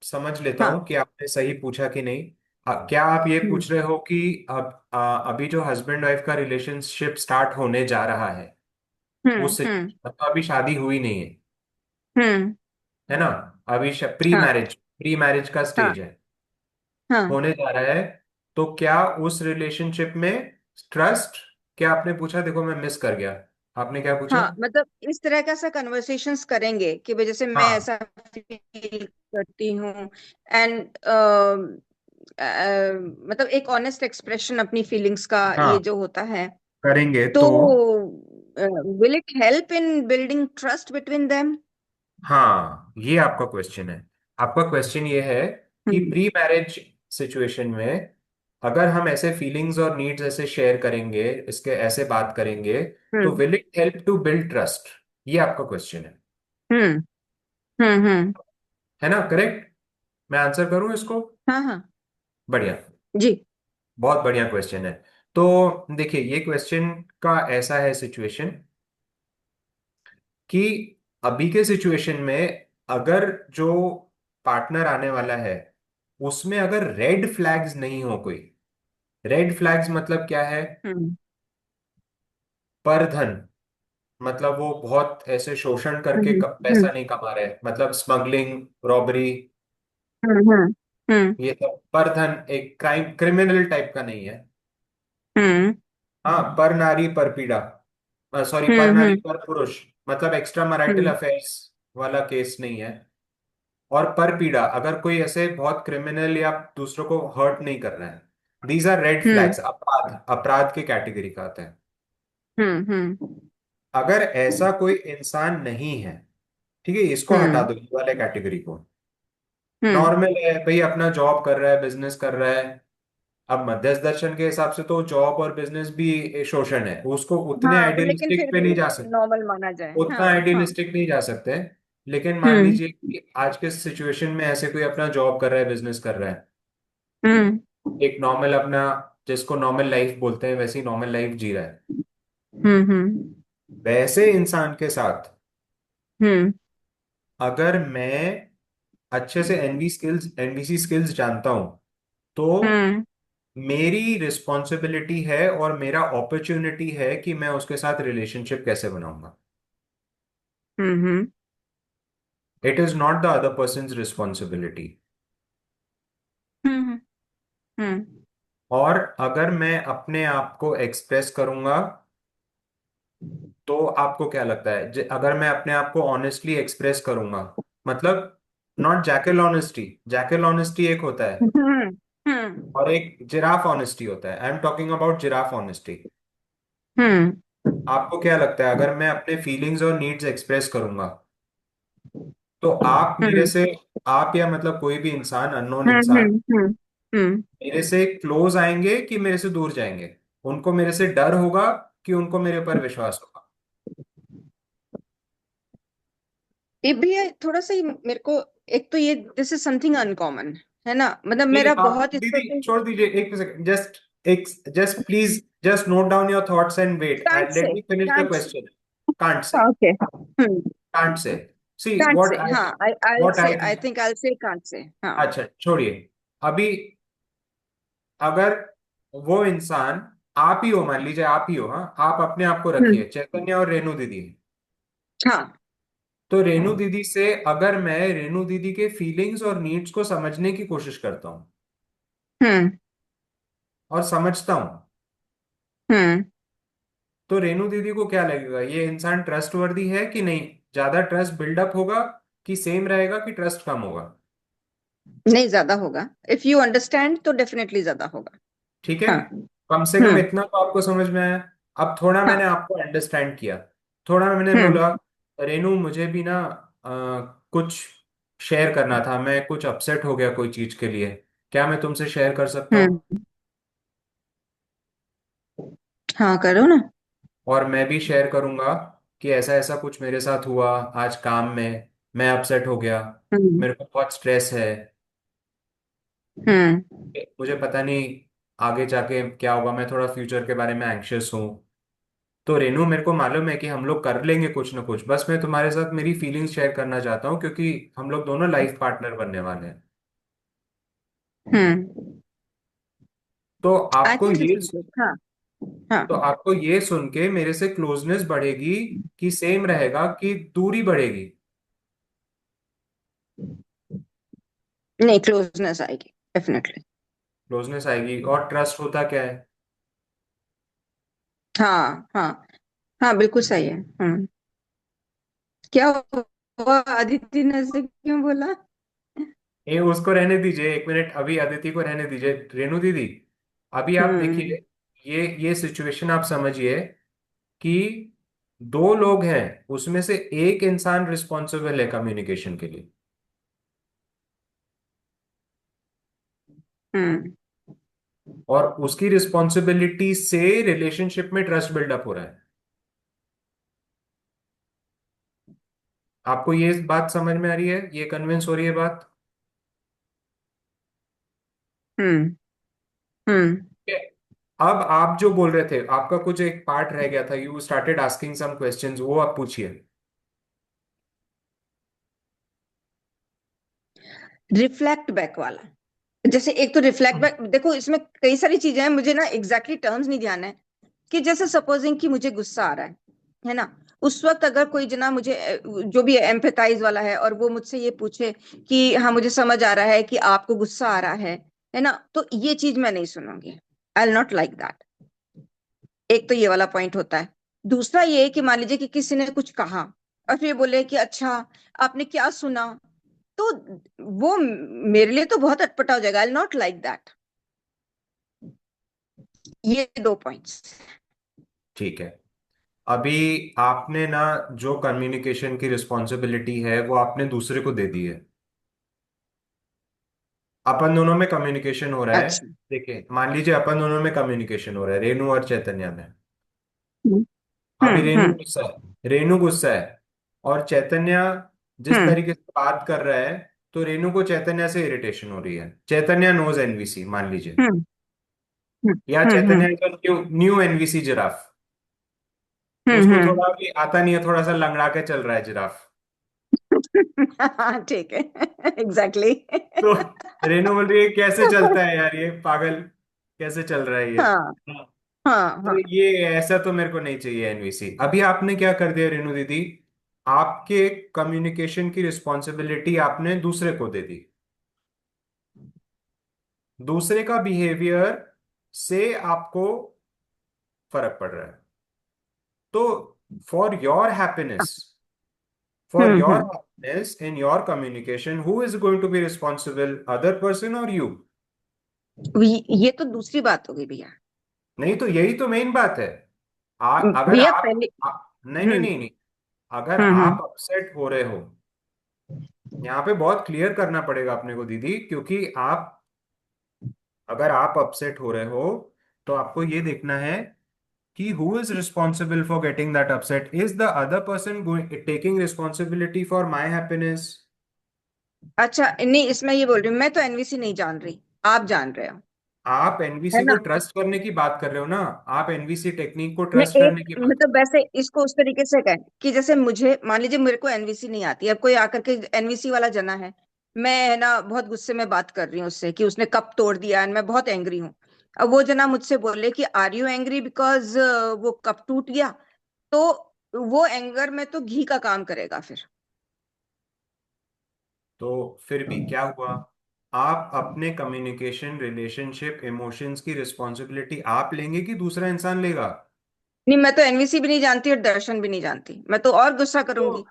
समझ लेता हाँ। हूँ कि आपने सही पूछा कि नहीं। क्या आप ये हम्म पूछ रहे हो कि अभी जो हस्बैंड वाइफ का रिलेशनशिप स्टार्ट होने जा रहा है, हम्म उस हम्म मतलब अभी शादी हुई नहीं है, हम्म है ना? अभी हाँ प्री मैरिज का हाँ स्टेज है, हाँ होने जा रहा है। तो क्या उस रिलेशनशिप में ट्रस्ट, क्या आपने पूछा? देखो मैं मिस कर गया, आपने क्या पूछा? हाँ, मतलब इस तरह का सा कन्वर्सेशंस करेंगे कि भाई जैसे मैं हाँ ऐसा फील करती हूँ, एंड मतलब एक ऑनेस्ट एक्सप्रेशन अपनी फीलिंग्स का ये हाँ जो होता है, करेंगे तो तो। Will it help in building trust between them? हाँ, ये आपका क्वेश्चन है। आपका क्वेश्चन ये है कि हम्म प्री मैरिज सिचुएशन में अगर हम ऐसे फीलिंग्स और नीड्स ऐसे शेयर करेंगे, इसके ऐसे बात करेंगे, तो hmm will it help to build trust? ये आपका क्वेश्चन हम्म हम्म। है ना? करेक्ट? मैं आंसर करूं इसको? हाँ हाँ। बढ़िया, जी। बहुत बढ़िया क्वेश्चन है। तो देखिए, ये क्वेश्चन का ऐसा है सिचुएशन कि अभी के सिचुएशन में अगर जो पार्टनर आने वाला है उसमें अगर रेड फ्लैग्स नहीं हो कोई, रेड फ्लैग्स मतलब क्या है? हम्म पर धन, मतलब वो बहुत ऐसे शोषण करके हम्म हम्म पैसा नहीं कमा रहे, मतलब स्मगलिंग, रॉबरी, हम्म हम्म हम्म ये सब पर धन, एक क्राइम क्रिमिनल टाइप का नहीं है। हम्म हाँ, पर नारी पर पीड़ा, सॉरी, पर हम्म नारी हम्म पर पुरुष, मतलब एक्स्ट्रा मैरिटल हम्म अफेयर्स वाला केस नहीं है। और पर पीड़ा, अगर कोई ऐसे बहुत क्रिमिनल या दूसरों को हर्ट नहीं कर रहा है, these are red hmm flags, अपराध, अपराध के कैटेगरी का आते हैं। हम्म अगर ऐसा कोई इंसान नहीं है, ठीक है, इसको हटा हम्म दो, ये वाले कैटेगरी को, हम्म नॉर्मल है भाई, अपना जॉब कर रहा है, बिजनेस कर रहा है। अब मध्यस्थ दर्शन के हिसाब से तो जॉब और बिजनेस भी शोषण है, उसको उतने हाँ, लेकिन आइडियलिस्टिक फिर पे भी नहीं जा सकते, नॉर्मल माना जाए। उतना हाँ हाँ। आइडियलिस्टिक नहीं जा सकते। लेकिन मान हम्म लीजिए कि आज के सिचुएशन में ऐसे कोई अपना जॉब कर रहा है, बिजनेस कर रहा है, हम्म एक नॉर्मल अपना, जिसको नॉर्मल लाइफ बोलते हैं, वैसी नॉर्मल लाइफ जी रहा है, हम्म वैसे इंसान के साथ हम्म अगर मैं अच्छे से एनवीसी स्किल्स जानता हूं, तो हम्म मेरी रिस्पॉन्सिबिलिटी है और मेरा अपॉर्चुनिटी है कि मैं उसके साथ रिलेशनशिप कैसे बनाऊंगा। Hmm it is not the other person responsibility. Hmm hmm और अगर मैं अपने आप को एक्सप्रेस करूंगा, तो आपको क्या लगता है, अगर मैं अपने आप को ऑनेस्टली एक्सप्रेस करूंगा, मतलब not jackal honesty, jackal honesty एक होता है हम्म हम्म और एक जिराफ ऑनेस्टी होता है, I am talking about giraffe honesty. Hmm आपको क्या लगता है, अगर मैं अपने फीलिंग्स और नीड्स एक्सप्रेस करूंगा, तो आप मेरे हम्म से, आप या मतलब कोई भी इंसान, अननोन हम्म इंसान, हम्म हम्म मेरे से क्लोज आएंगे कि मेरे से दूर जाएंगे? उनको मेरे से डर होगा कि उनको मेरे ऊपर विश्वास होगा? ये भी है थोड़ा सा, मेरे को एक तो ये दिस इज समथिंग अनकॉमन, है ना, मतलब नहीं, मेरा आप बहुत इस पर दीदी छोड़ दीजिए, एक second, just please, just note down your thoughts and wait can't and say let me finish the can't say question. Can't say, okay can't say, see can't what से आई, हाँ, आई व्हाट से, आई आई थिंक। थिंक आई से can't say हाँ। अच्छा छोड़िए, अभी अगर वो इंसान आप ही हो, मान लीजिए आप ही हो, हाँ, आप अपने आप को हम्म रखिए, चैतन्य और रेणु दीदी हैं। हाँ। तो रेणु दीदी से अगर मैं रेणु दीदी के फीलिंग्स और नीड्स को समझने की कोशिश करता हूँ हम्म और समझता हूँ, हम्म तो रेणु दीदी को क्या लगेगा, ये इंसान ट्रस्टवर्दी है कि नहीं? ज्यादा ट्रस्ट बिल्डअप होगा कि सेम रहेगा कि ट्रस्ट कम होगा? नहीं, ज्यादा होगा, इफ यू अंडरस्टैंड तो डेफिनेटली ज्यादा होगा। ठीक है, हाँ। कम से कम हम्म इतना तो आपको समझ में आया। अब थोड़ा मैंने हाँ। आपको अंडरस्टैंड किया, थोड़ा मैंने हम्म बोला, रेनू मुझे भी ना कुछ शेयर करना था, मैं कुछ अपसेट हो गया कोई चीज के लिए, क्या मैं तुमसे शेयर कर सकता हूँ? हम्म हाँ, करो ना। और मैं भी शेयर करूंगा कि ऐसा ऐसा कुछ मेरे साथ हुआ आज काम में, मैं अपसेट हो गया, हम्म मेरे को बहुत स्ट्रेस है, हम्म मुझे पता नहीं आगे जाके क्या होगा, मैं थोड़ा फ्यूचर के बारे में एंग्शियस हूँ। तो रेनू, मेरे को मालूम है कि हम लोग कर लेंगे कुछ ना कुछ, बस मैं तुम्हारे साथ मेरी फीलिंग्स शेयर करना चाहता हूँ, क्योंकि हम लोग दोनों लाइफ पार्टनर बनने वाले हैं। हम्म। तो आई आपको थिंक ये इट इज गुड। हाँ। हाँ। तो आपको ये सुन के मेरे से क्लोजनेस बढ़ेगी कि सेम रहेगा, कि दूरी बढ़ेगी? नहीं, क्लोजनेस आएगी डेफिनेटली। क्लोजनेस आएगी। और ट्रस्ट होता क्या है? हाँ हाँ। हाँ बिल्कुल सही है। क्या हुआ? अदिति ने ऐसे क्यों बोला? ये उसको रहने दीजिए, एक मिनट, अभी अदिति को रहने दीजिए। रेनू दीदी, अभी आप हम्म। देखिए, ये सिचुएशन आप समझिए कि दो लोग हैं, उसमें से एक इंसान रिस्पॉन्सिबल है कम्युनिकेशन के लिए, हम्म। और उसकी रिस्पॉन्सिबिलिटी से रिलेशनशिप में ट्रस्ट बिल्डअप हो रहा है। आपको ये बात समझ में आ रही है? ये कन्विंस हो रही है बात? हम्म। हम्म। ठीक है। अब आप जो बोल रहे थे, आपका कुछ एक पार्ट रह गया था, you started asking some questions, वो आप पूछिए। रिफ्लेक्ट बैक वाला। जैसे एक तो रिफ्लेक्ट बैक, देखो इसमें कई सारी चीजें हैं, मुझे ना एग्जैक्टली टर्म्स नहीं ध्यान है। कि जैसे सपोजिंग कि मुझे गुस्सा आ रहा है ना? उस वक्त अगर कोई जना मुझे जो भी एम्पैथाइज वाला है और वो मुझसे ये पूछे कि हाँ मुझे समझ आ रहा है कि आपको गुस्सा आ रहा है ना, तो ये चीज मैं नहीं सुनूंगी। I will not like that. एक तो ये वाला पॉइंट होता है। दूसरा ये कि मान लीजिए कि किसी ने कुछ कहा और फिर बोले कि अच्छा आपने क्या सुना, तो वो मेरे लिए तो बहुत अटपटा हो जाएगा। आई विल नॉट लाइक दैट। ये दो पॉइंट्स। ठीक है। अभी आपने ना, जो कम्युनिकेशन की रिस्पॉन्सिबिलिटी है वो आपने दूसरे को दे दी है। अपन दोनों में कम्युनिकेशन हो रहा है। अच्छा। देखिए, मान लीजिए अपन दोनों में कम्युनिकेशन हो रहा है, रेनू और चैतन्य में। हम्म। अभी रेनू हम्म। गुस्सा है, रेनू गुस्सा है, और चैतन्य जिस हम्म। तरीके से बात कर रहा है, तो रेनू को चैतन्य से इरिटेशन हो रही है। चैतन्य नोज एनवीसी मान लीजिए, हम्म। हम्म। या हम्म। चैतन्य का न्यू न्यू एनवीसी जिराफ। उसको हम्म। थोड़ा भी आता नहीं है, थोड़ा सा लंगड़ा के चल रहा है जिराफ। हाँ ठीक है। एग्जैक्टली। तो रेनू बोल रही है, कैसे चलता है यार ये पागल, कैसे चल रहा है ये? हाँ हाँ। हाँ तो हाँ। ये ऐसा तो मेरे को नहीं चाहिए एनवीसी। अभी आपने क्या कर दिया रेनू दीदी, आपके कम्युनिकेशन की रिस्पॉन्सिबिलिटी आपने दूसरे को दे दी। दूसरे का बिहेवियर से आपको फर्क पड़ रहा है। तो for your happiness, for your hmm. Happiness in your communication, who is going to be responsible, other person और यू? ये तो दूसरी बात हो गई भैया। नहीं, तो यही तो मेन बात है। अगर भैया आप पहले। नहीं नहीं हम्म। नहीं नहीं, अगर हम्म। आप अपसेट हो रहे हो, यहाँ पे बहुत क्लियर करना पड़ेगा अपने को दीदी, क्योंकि आप, अगर आप अपसेट हो रहे हो, तो आपको ये देखना है कि who is responsible for getting that upset, is the other person taking responsibility for my happiness? अच्छा नहीं, इसमें ये बोल रही हूँ, मैं तो एनवीसी नहीं जान रही। आप जान रहे हो। आप है एनवीसी को ना? ट्रस्ट करने की बात कर रहे हो ना? आप एनवीसी टेक्निक को ट्रस्ट नहीं, एक करने की बात। मतलब वैसे इसको उस तरीके से कहें कि जैसे मुझे मान लीजिए मेरे को एनवीसी नहीं आती, अब कोई आकर के एनवीसी वाला जना है, मैं है ना बहुत गुस्से में बात कर रही हूँ उससे कि उसने कप तोड़ दिया है, मैं बहुत एंग्री हूँ। अब वो जना मुझसे बोले कि आर यू एंग्री बिकॉज वो कप टूट गया, तो वो एंगर में तो घी का काम करेगा फिर। तो फिर भी क्या हुआ? आप अपने कम्युनिकेशन, रिलेशनशिप, इमोशंस की रिस्पॉन्सिबिलिटी आप लेंगे कि दूसरा इंसान लेगा? नहीं, मैं तो एनवीसी भी नहीं जानती और दर्शन भी नहीं जानती, मैं तो और गुस्सा तो करूंगी।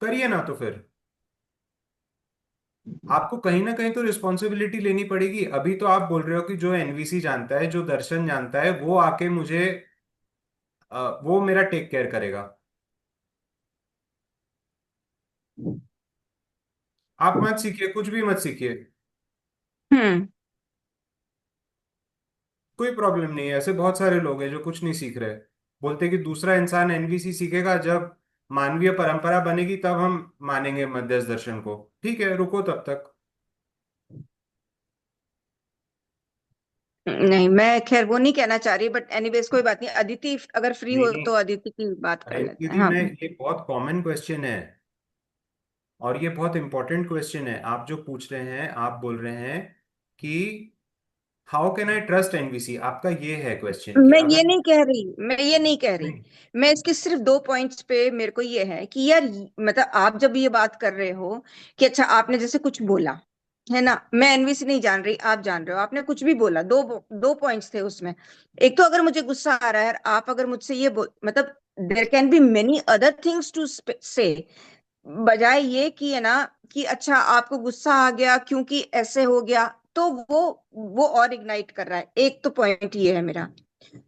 करिए ना, तो फिर आपको कहीं ना कहीं तो रिस्पॉन्सिबिलिटी लेनी पड़ेगी। अभी तो आप बोल रहे हो कि जो एनवीसी जानता है, जो दर्शन जानता है, वो आके मुझे वो मेरा टेक केयर करेगा। आप मत सीखिए, कुछ भी मत सीखिए। हम्म। कोई प्रॉब्लम नहीं है, ऐसे बहुत सारे लोग हैं जो कुछ नहीं सीख रहे। बोलते कि दूसरा इंसान एनवीसी सीखेगा, जब मानवीय परंपरा बनेगी तब हम मानेंगे मध्यस्थ दर्शन को। ठीक है, रुको तब तक। नहीं, मैं खैर वो नहीं कहना चाह रही, बट एनीवेज कोई बात नहीं। अदिति अगर फ्री नहीं हो नहीं, तो अदिति की बात कर लेते हैं। दीदी हाँ। मैं, ये बहुत कॉमन क्वेश्चन है और ये बहुत इंपॉर्टेंट क्वेश्चन है। आप जो पूछ रहे हैं, आप बोल रहे हैं कि how can I trust NVC, आपका ये है क्वेश्चन कि मैं ये अगर। नहीं कह रही, मैं ये नहीं कह रही। नहीं मैं इसके सिर्फ दो पॉइंट्स पे मेरे को ये है कि यार, मतलब आप जब ये बात कर रहे हो कि अच्छा आपने जैसे कुछ बोला है ना, मैं एनवीसी नहीं जान रही, आप जान रहे हो, आपने कुछ भी बोला, दो दो पॉइंट्स थे उसमें। एक तो अगर मुझे गुस्सा आ रहा है, आप अगर मुझसे ये बोल, मतलब there can be many other things to say, बजाय ये कि है ना कि अच्छा आपको गुस्सा आ गया क्योंकि ऐसे हो गया, तो वो और इग्नाइट कर रहा है। एक तो पॉइंट ये है मेरा।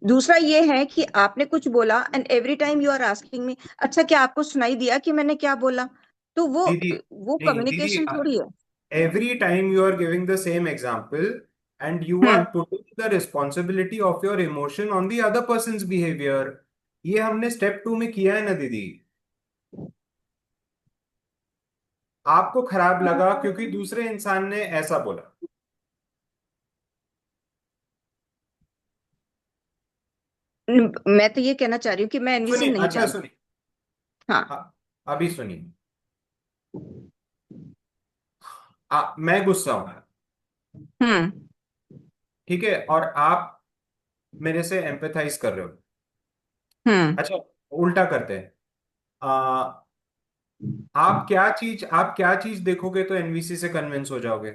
दूसरा ये है कि आपने कुछ बोला and every time you are asking me, अच्छा क्या आपको सुनाई दिया कि मैंने क्या बोला? तो दीदी, वो नहीं दीदी, कम्युनिकेशन थोड़ी है। every time you are giving the same example and you hmm. are putting the responsibility of your emotion on the other person's behavior। ये हमने स्टेप 2 में किया है ना दीदी। आपको खराब लगा क्योंकि दूसरे इंसान ने ऐसा बोला। मैं तो ये कहना चाह रही हूँ कि मैं एनवीसी सुनिए, नहीं अच्छा जानती। सुनिए, हाँ। अभी सुनिए। मैं गुस्सा हूं, हम्म। ठीक है, और आप मेरे से एम्पैथाइज कर रहे हो। हम्म। अच्छा, उल्टा करते हैं। आ, आप क्या चीज देखोगे तो एनवीसी से कन्विंस हो जाओगे?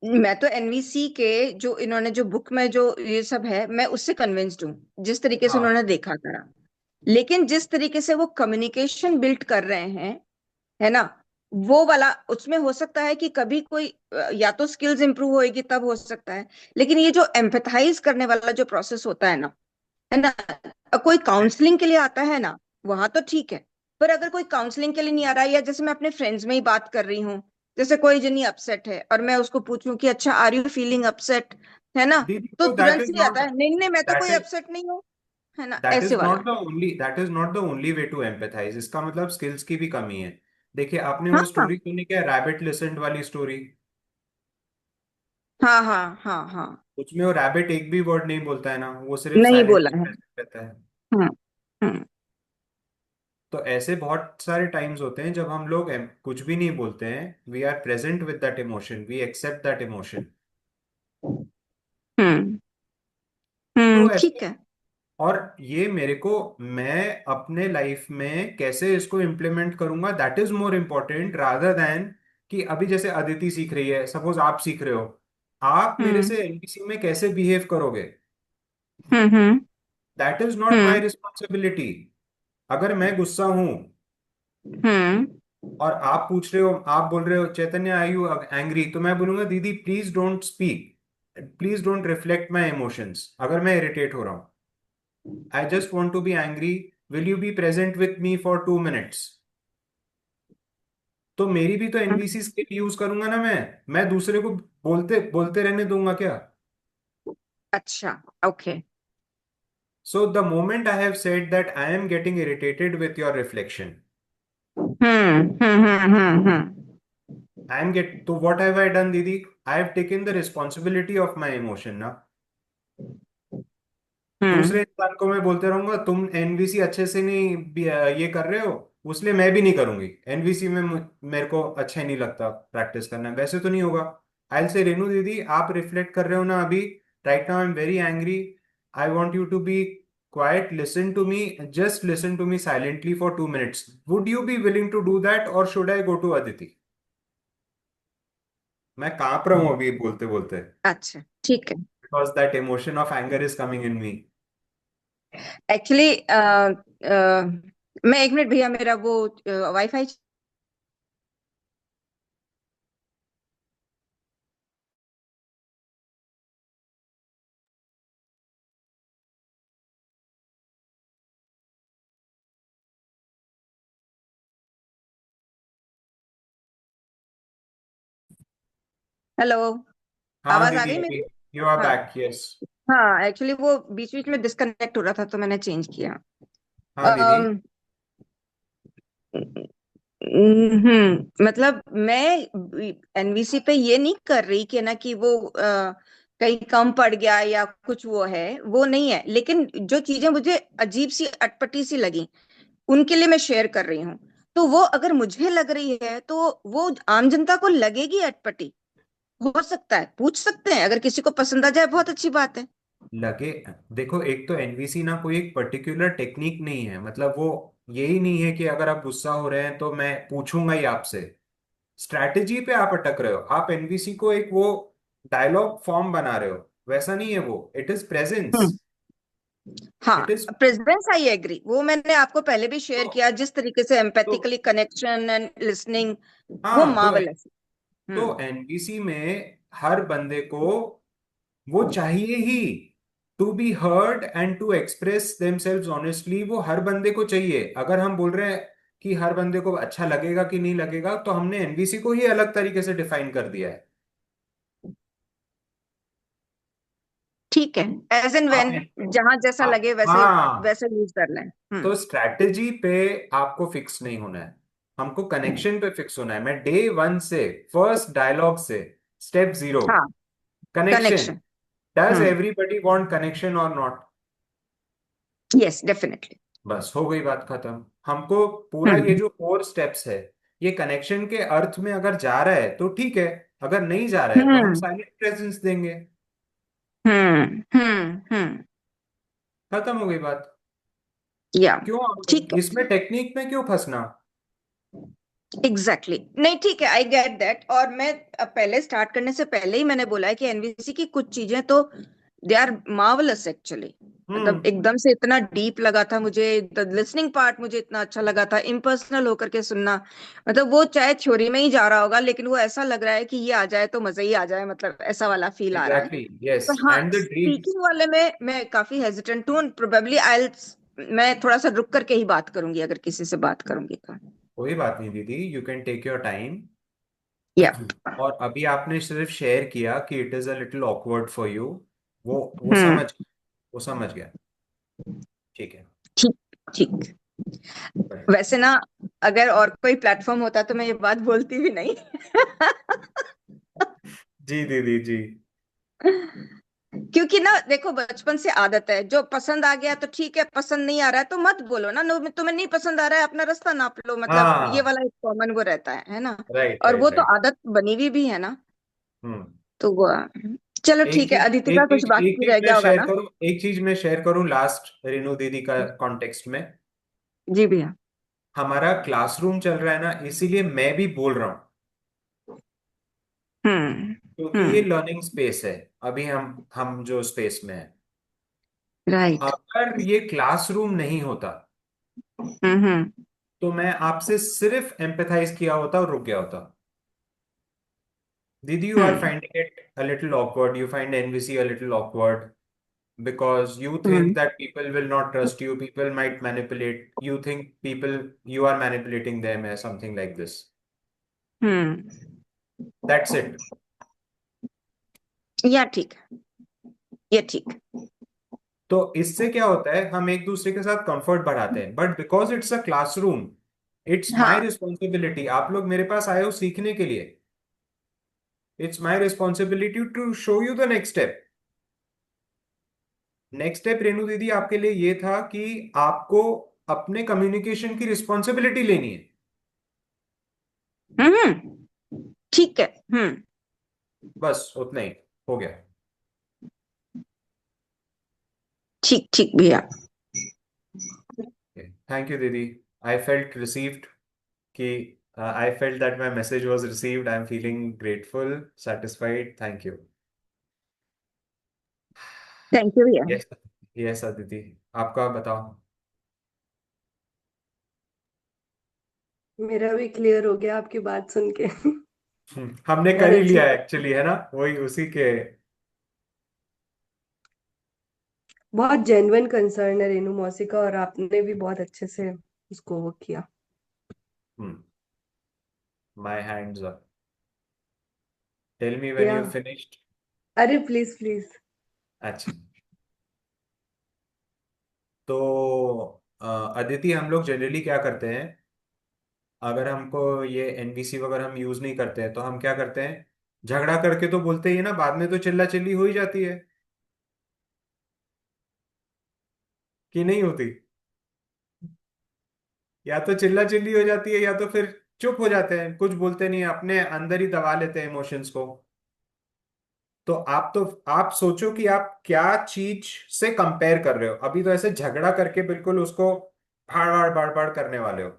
मैं तो एनवीसी के जो इन्होंने जो बुक में जो ये सब है, मैं उससे कन्विंस्ड हूँ जिस तरीके से हाँ उन्होंने देखा करा। लेकिन जिस तरीके से वो कम्युनिकेशन बिल्ड कर रहे हैं, है ना, वो वाला उसमें हो सकता है कि कभी कोई या तो स्किल्स इंप्रूव होएगी तब हो सकता है। लेकिन ये जो एम्पैथाइज करने वाला जो प्रोसेस होता है ना, है ना, कोई काउंसलिंग के लिए आता है ना, वहां तो ठीक है। पर अगर कोई काउंसलिंग के लिए नहीं आ रहा है, या जैसे मैं अपने फ्रेंड्स में ही बात कर रही हूँ, जैसे कोई जनी अपसेट है और मैं उसको पूछूं कि अच्छा आर यू फीलिंग अपसेट, है ना, दीदी, तो तो दैट तुरंत इज से नॉट आता है नहीं नहीं, मैं तो दैट कोई इज अपसेट नहीं हूँ, है ना, दैट ऐसे इज वाला। Not the only that is not the only way to empathise. इसका मतलब स्किल्स की भी कमी है। देखिए, आपने वो हाँ स्टोरी सुनी क्या, रैबिट लिसन्ड वाली स्टोरी? हाँ हाँ हाँ हाँ। उसमें वो रैबिट एक भी वर्ड नहीं बोलता है ना, वो सिर्फ नहीं बोला साइलेंटली है। रहता है। हम्म। हम्म। तो ऐसे बहुत सारे टाइम्स होते हैं जब हम लोग कुछ भी नहीं बोलते हैं, we are present with that emotion, we accept that emotion. Hmm. तो ठीक ऐसे, है। और ये मेरे को, मैं अपने लाइफ में कैसे इसको इम्प्लीमेंट करूंगा, that is more important rather than कि अभी जैसे अदिति सीख रही है, सपोज आप सीख रहे हो, आप मेरे हम्म। से एनपीसी में कैसे बिहेव करोगे, hmm. That is not my hmm. Responsibility. अगर मैं गुस्सा हूं हम्म। और आप पूछ रहे हो, आप बोल रहे हो चैतन्य आई यू एंग्री, तो मैं बोलूंगा दीदी please don't speak, please don't reflect my emotions अगर मैं इरिटेट हो रहा हूं। I just want to be angry, will you be present with me for 2 minutes? तो मेरी भी तो हम्म। एनवीसी स्किल यूज करूंगा ना मैं दूसरे को बोलते बोलते रहने दूंगा क्या? अच्छा। Okay. So the moment I have said that I am getting irritated with your reflection, hmm. I am get, तो व्हाट हैव आई डन दीदी? I have taken the responsibility of my emotion ना। दूसरे हम्म। इंसान को मैं बोलते रहूंगा तुम एनवीसी अच्छे से नहीं ये कर रहे हो, उसलिए मैं भी नहीं करूंगी एनवीसी में, मेरे को अच्छा ही नहीं लगता प्रैक्टिस करना, वैसे तो नहीं होगा। आई से रेनू दीदी, आप रिफ्लेक्ट कर रहे हो ना अभी, right now I am very angry, I want you to be quiet, listen to me, just listen to me silently for 2 minutes, would you be willing to do that और should I go to Aditi? मैं कांप रहा हूं अभी बोलते बोलते, अच्छा ठीक है। Because that emotion of anger is coming in me. Actually मैं एक मिनट भैया, मेरा वो वाईफाई। हेलो। हाँ आवाज आ दीदी, गई अभी मेरी? यू आर हाँ। Back, yes. हाँ, एक्चुअली वो बीच बीच में डिस्कनेक्ट हो रहा था तो मैंने चेंज किया। हाँ दीदी। अम, मतलब मैं एनवीसी पे ये नहीं कर रही कि ना कि वो कहीं कम पड़ गया या कुछ, वो है वो नहीं है, लेकिन जो चीजें मुझे अजीब सी अटपटी सी लगी उनके लिए मैं शेयर कर रही हूँ। तो वो अगर मुझे लग रही है तो वो आम जनता को लगेगी अटपटी, हो सकता है, पूछ सकते हैं, अगर किसी को पसंद आ जाए बहुत अच्छी बात है। लगे, देखो एक तो एनवीसी ना कोई एक पर्टिकुलर टेक्निक नहीं है, मतलब वो यही नहीं है कि अगर आप गुस्सा हो रहे हैं तो मैं पूछूंगा ही आपसे। स्ट्रैटेजी पे आप अटक रहे हो, आप एनवीसी को एक वो डायलॉग फॉर्म बना रहे हो, वैसा नहीं है वो, इट इज प्रेजेंस। हम्म। हाँ, it is presence I agree, वो मैंने आपको पहले भी शेयर तो, किया, जिस तरीके से तो एम्पैथिकली कनेक्शन एंड लिसनिंग, वो हाँ मार्वलस। तो हम्म। एनवीसी में हर बंदे को वो चाहिए ही, to be heard and to express themselves honestly, वो हर बंदे को चाहिए। अगर हम बोल रहे हैं कि हर बंदे को अच्छा लगेगा कि नहीं लगेगा, तो हमने एनवीसी को ही अलग तरीके से डिफाइन कर दिया है। ठीक है, एज एंड आप व्हेन, जहां जैसा लगे वैसे हाँ, वैसे यूज कर लें। तो स्ट्रैटेजी पे आपको फिक्स नहीं होना है, हमको कनेक्शन पे फिक्स होना है। मैं डे वन से, फर्स्ट डायलॉग से, स्टेप जीरो, हाँ, connection. Connection. Does hmm. Everybody want connection और नॉट? Yes, definitely. बस हो गई बात खत्म। हमको पूरा ये हम्म। जो 4 स्टेप्स है, ये कनेक्शन के अर्थ में अगर जा रहा है तो ठीक है, अगर नहीं जा रहा है तो हम हम्म। साइलेंट प्रेजेंस देंगे। हम्म। खत्म हो गई बात। या, क्यों ठीक है, इसमें टेक्निक में क्यों फंसना? Exactly exactly. नहीं, ठीक है, आई गेट दैट। और मैं पहले स्टार्ट करने से पहले ही मैंने बोला है कि एनवीसी की कुछ चीजें तो दे आर मार्वलस एक्चुअली। मतलब हम्म। एकदम से इतना डीप लगा था मुझे, द लिसनिंग पार्ट मुझे इतना अच्छा लगा था, इम्पर्सनल होकर के सुनना। मतलब वो चाहे थ्योरी में ही जा रहा होगा, लेकिन वो ऐसा लग रहा है कि ये आ जाए तो मजा ही आ जाए, मतलब ऐसा वाला फील आ रहा है। एग्जैक्टली, यस, तो हाँ, एंड द ड्रीम्स। स्पीकिंग वाले में मैं काफी हेजिटेंट हूँ, प्रोबेबली आई, मैं थोड़ा सा रुक करके ही बात करूंगी अगर किसी से बात करूंगी तो। कोई बात नहीं दीदी, you can take your time. Yeah. और अभी आपने सिर्फ शेयर किया कि it is a little awkward for you, वो हम्म। समझ, वो समझ गया। ठीक है। ठीक। ठीक। वैसे ना, अगर और कोई प्लेटफॉर्म होता तो मैं ये बात बोलती भी नहीं। जी दीदी जी। क्योंकि ना देखो, बचपन से आदत है, जो पसंद आ गया तो ठीक है, पसंद नहीं आ रहा है तो मत बोलो ना, तुम्हें नहीं पसंद आ रहा है, अपना रास्ता नाप लो, मतलब ये हाँ, वाला एक कॉमन वो रहता है ना। राइट और वो राइट तो राइट। आदत बनी हुई भी है ना। हम्म। तो वो, चलो एक ठीक है, चीज अदिति का एक कुछ चीज एक बाकी चीज रह मैं गया होगा शेयर ना। करूं, एक चीज मैं शेयर करूं लास्ट, रेनू दीदी का कॉन्टेक्स्ट में। जी भैया। हमारा क्लासरूम चल रहा है ना, इसीलिए मैं भी बोल रहा हूँ, हम्म। क्योंकि ये हम्म। लर्निंग स्पेस है। अभी हम जो स्पेस में है, राइट। अगर ये क्लासरूम नहीं होता हम्म। तो मैं आपसे सिर्फ एम्पैथाइज किया होता और रुक गया होता। दीदी, you are hmm. finding it a little awkward. You find NVC a little awkward because you think hmm. that people will not trust you. People might manipulate. You think you are manipulating them or something like this. Hmm. That's it. या ठीक है, ये ठीक। तो इससे क्या होता है, हम एक दूसरे के साथ कंफर्ट बढ़ाते हैं, but because it's a classroom, it's my हाँ। रिस्पॉन्सिबिलिटी। आप लोग मेरे पास आए हो सीखने के लिए, it's my responsibility to show you the next step. Next step Renu दीदी आपके लिए ये था कि आपको अपने कम्युनिकेशन की रिस्पॉन्सिबिलिटी लेनी है। ठीक है। हम्म। बस उतना ही हो गया। ठीक ठीक भैया। थैंक यू दीदी। आई फेल्ट रिसीव्ड कि I felt that my message was received. I am feeling grateful, satisfied. Thank you. Thank you भैया। यस, यस दीदी, आपका बताओ। मेरा भी क्लियर हो गया आपकी बात सुन के। हमने बहुत कर ही अच्छे लिया से, एक्चुअली, है ना, वही उसी के। बहुत जेन्युइन कंसर्न है रेनू मौसी का, और आपने भी बहुत अच्छे से उसको वो किया। My hands up. Tell me when yeah, you finished. अरे प्लीज प्लीज। अच्छा, तो अदिति, हम लोग जनरली क्या करते हैं, अगर हमको ये एनवीसी वगैरह हम यूज नहीं करते हैं तो हम क्या करते हैं, झगड़ा करके तो बोलते ही है ना, बाद में तो चिल्ला चिल्ली हो ही जाती है कि नहीं होती? या तो चिल्ला चिल्ली हो जाती है या तो फिर चुप हो जाते हैं, कुछ बोलते नहीं, अपने अंदर ही दबा लेते हैं इमोशंस को। तो आप सोचो कि आप क्या चीज से कंपेयर कर रहे हो। अभी तो ऐसे झगड़ा करके बिल्कुल उसको फाड़ फाड़ फाड़ फाड़ करने वाले हो।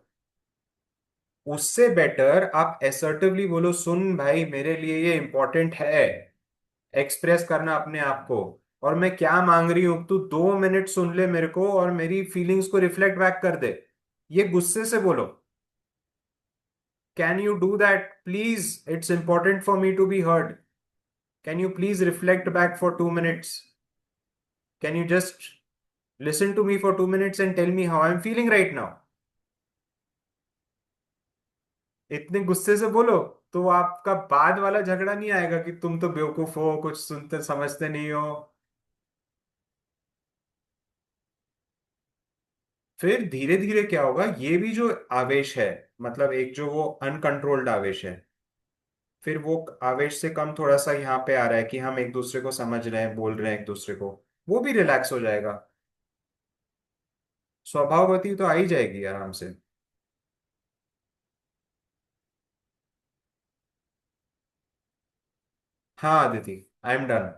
उससे बेटर आप असर्टिवली बोलो, सुन भाई मेरे लिए ये इंपॉर्टेंट है, एक्सप्रेस करना अपने आप को। और मैं क्या मांग रही हूं, तू 2 मिनट सुन ले मेरे को और मेरी फीलिंग्स को रिफ्लेक्ट बैक कर दे। ये गुस्से से बोलो, can you do that please, it's important for me to be heard, can you please reflect back for 2 minutes, can you just listen to me for 2 minutes and tell me how I'm feeling right now। इतने गुस्से से बोलो तो वो आपका बाद वाला झगड़ा नहीं आएगा कि तुम तो बेवकूफ हो, कुछ सुनते समझते नहीं हो। फिर धीरे धीरे क्या होगा, ये भी जो आवेश है, मतलब एक जो वो अनकंट्रोल्ड आवेश है, फिर वो आवेश से कम थोड़ा सा यहाँ पे आ रहा है कि हम एक दूसरे को समझ रहे हैं, बोल रहे हैं एक दूसरे को, वो भी रिलैक्स हो जाएगा। स्वभावगति तो आ ही जाएगी आराम से। हाँ अदिति, आई एम डन।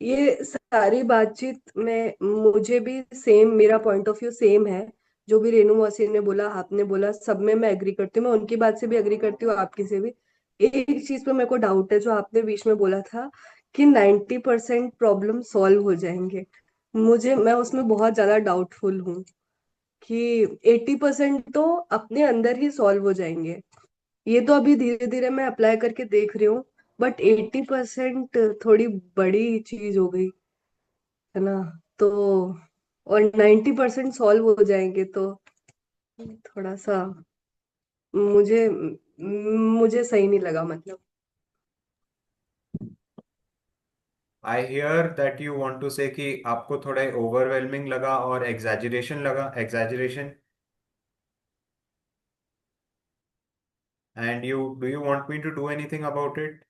ये सारी बातचीत में मुझे भी सेम, मेरा पॉइंट ऑफ व्यू सेम है। जो भी रेणु मौसी ने बोला, आपने बोला, सब में मैं एग्री करती हूँ। मैं उनकी बात से भी एग्री करती हूँ, आपकी से भी। एक चीज पे मेरे को डाउट है, जो आपने बीच में बोला था कि 90% प्रॉब्लम सॉल्व हो जाएंगे। मैं उसमें बहुत ज्यादा डाउटफुल हूँ कि 80% तो अपने अंदर ही सॉल्व हो जाएंगे। ये तो अभी धीरे धीरे मैं अप्लाई करके देख रही हूँ, बट 80% थोड़ी बड़ी चीज हो गई, है ना? तो और 90% सॉल्व हो जाएंगे तो थोड़ा सा मुझे मुझे सही नहीं लगा, मतलब। I hear that you want to say कि आपको थोड़ा ओवरवेलमिंग लगा और एग्जैजरेशन लगा, exaggeration. And you do you want me to do anything about it,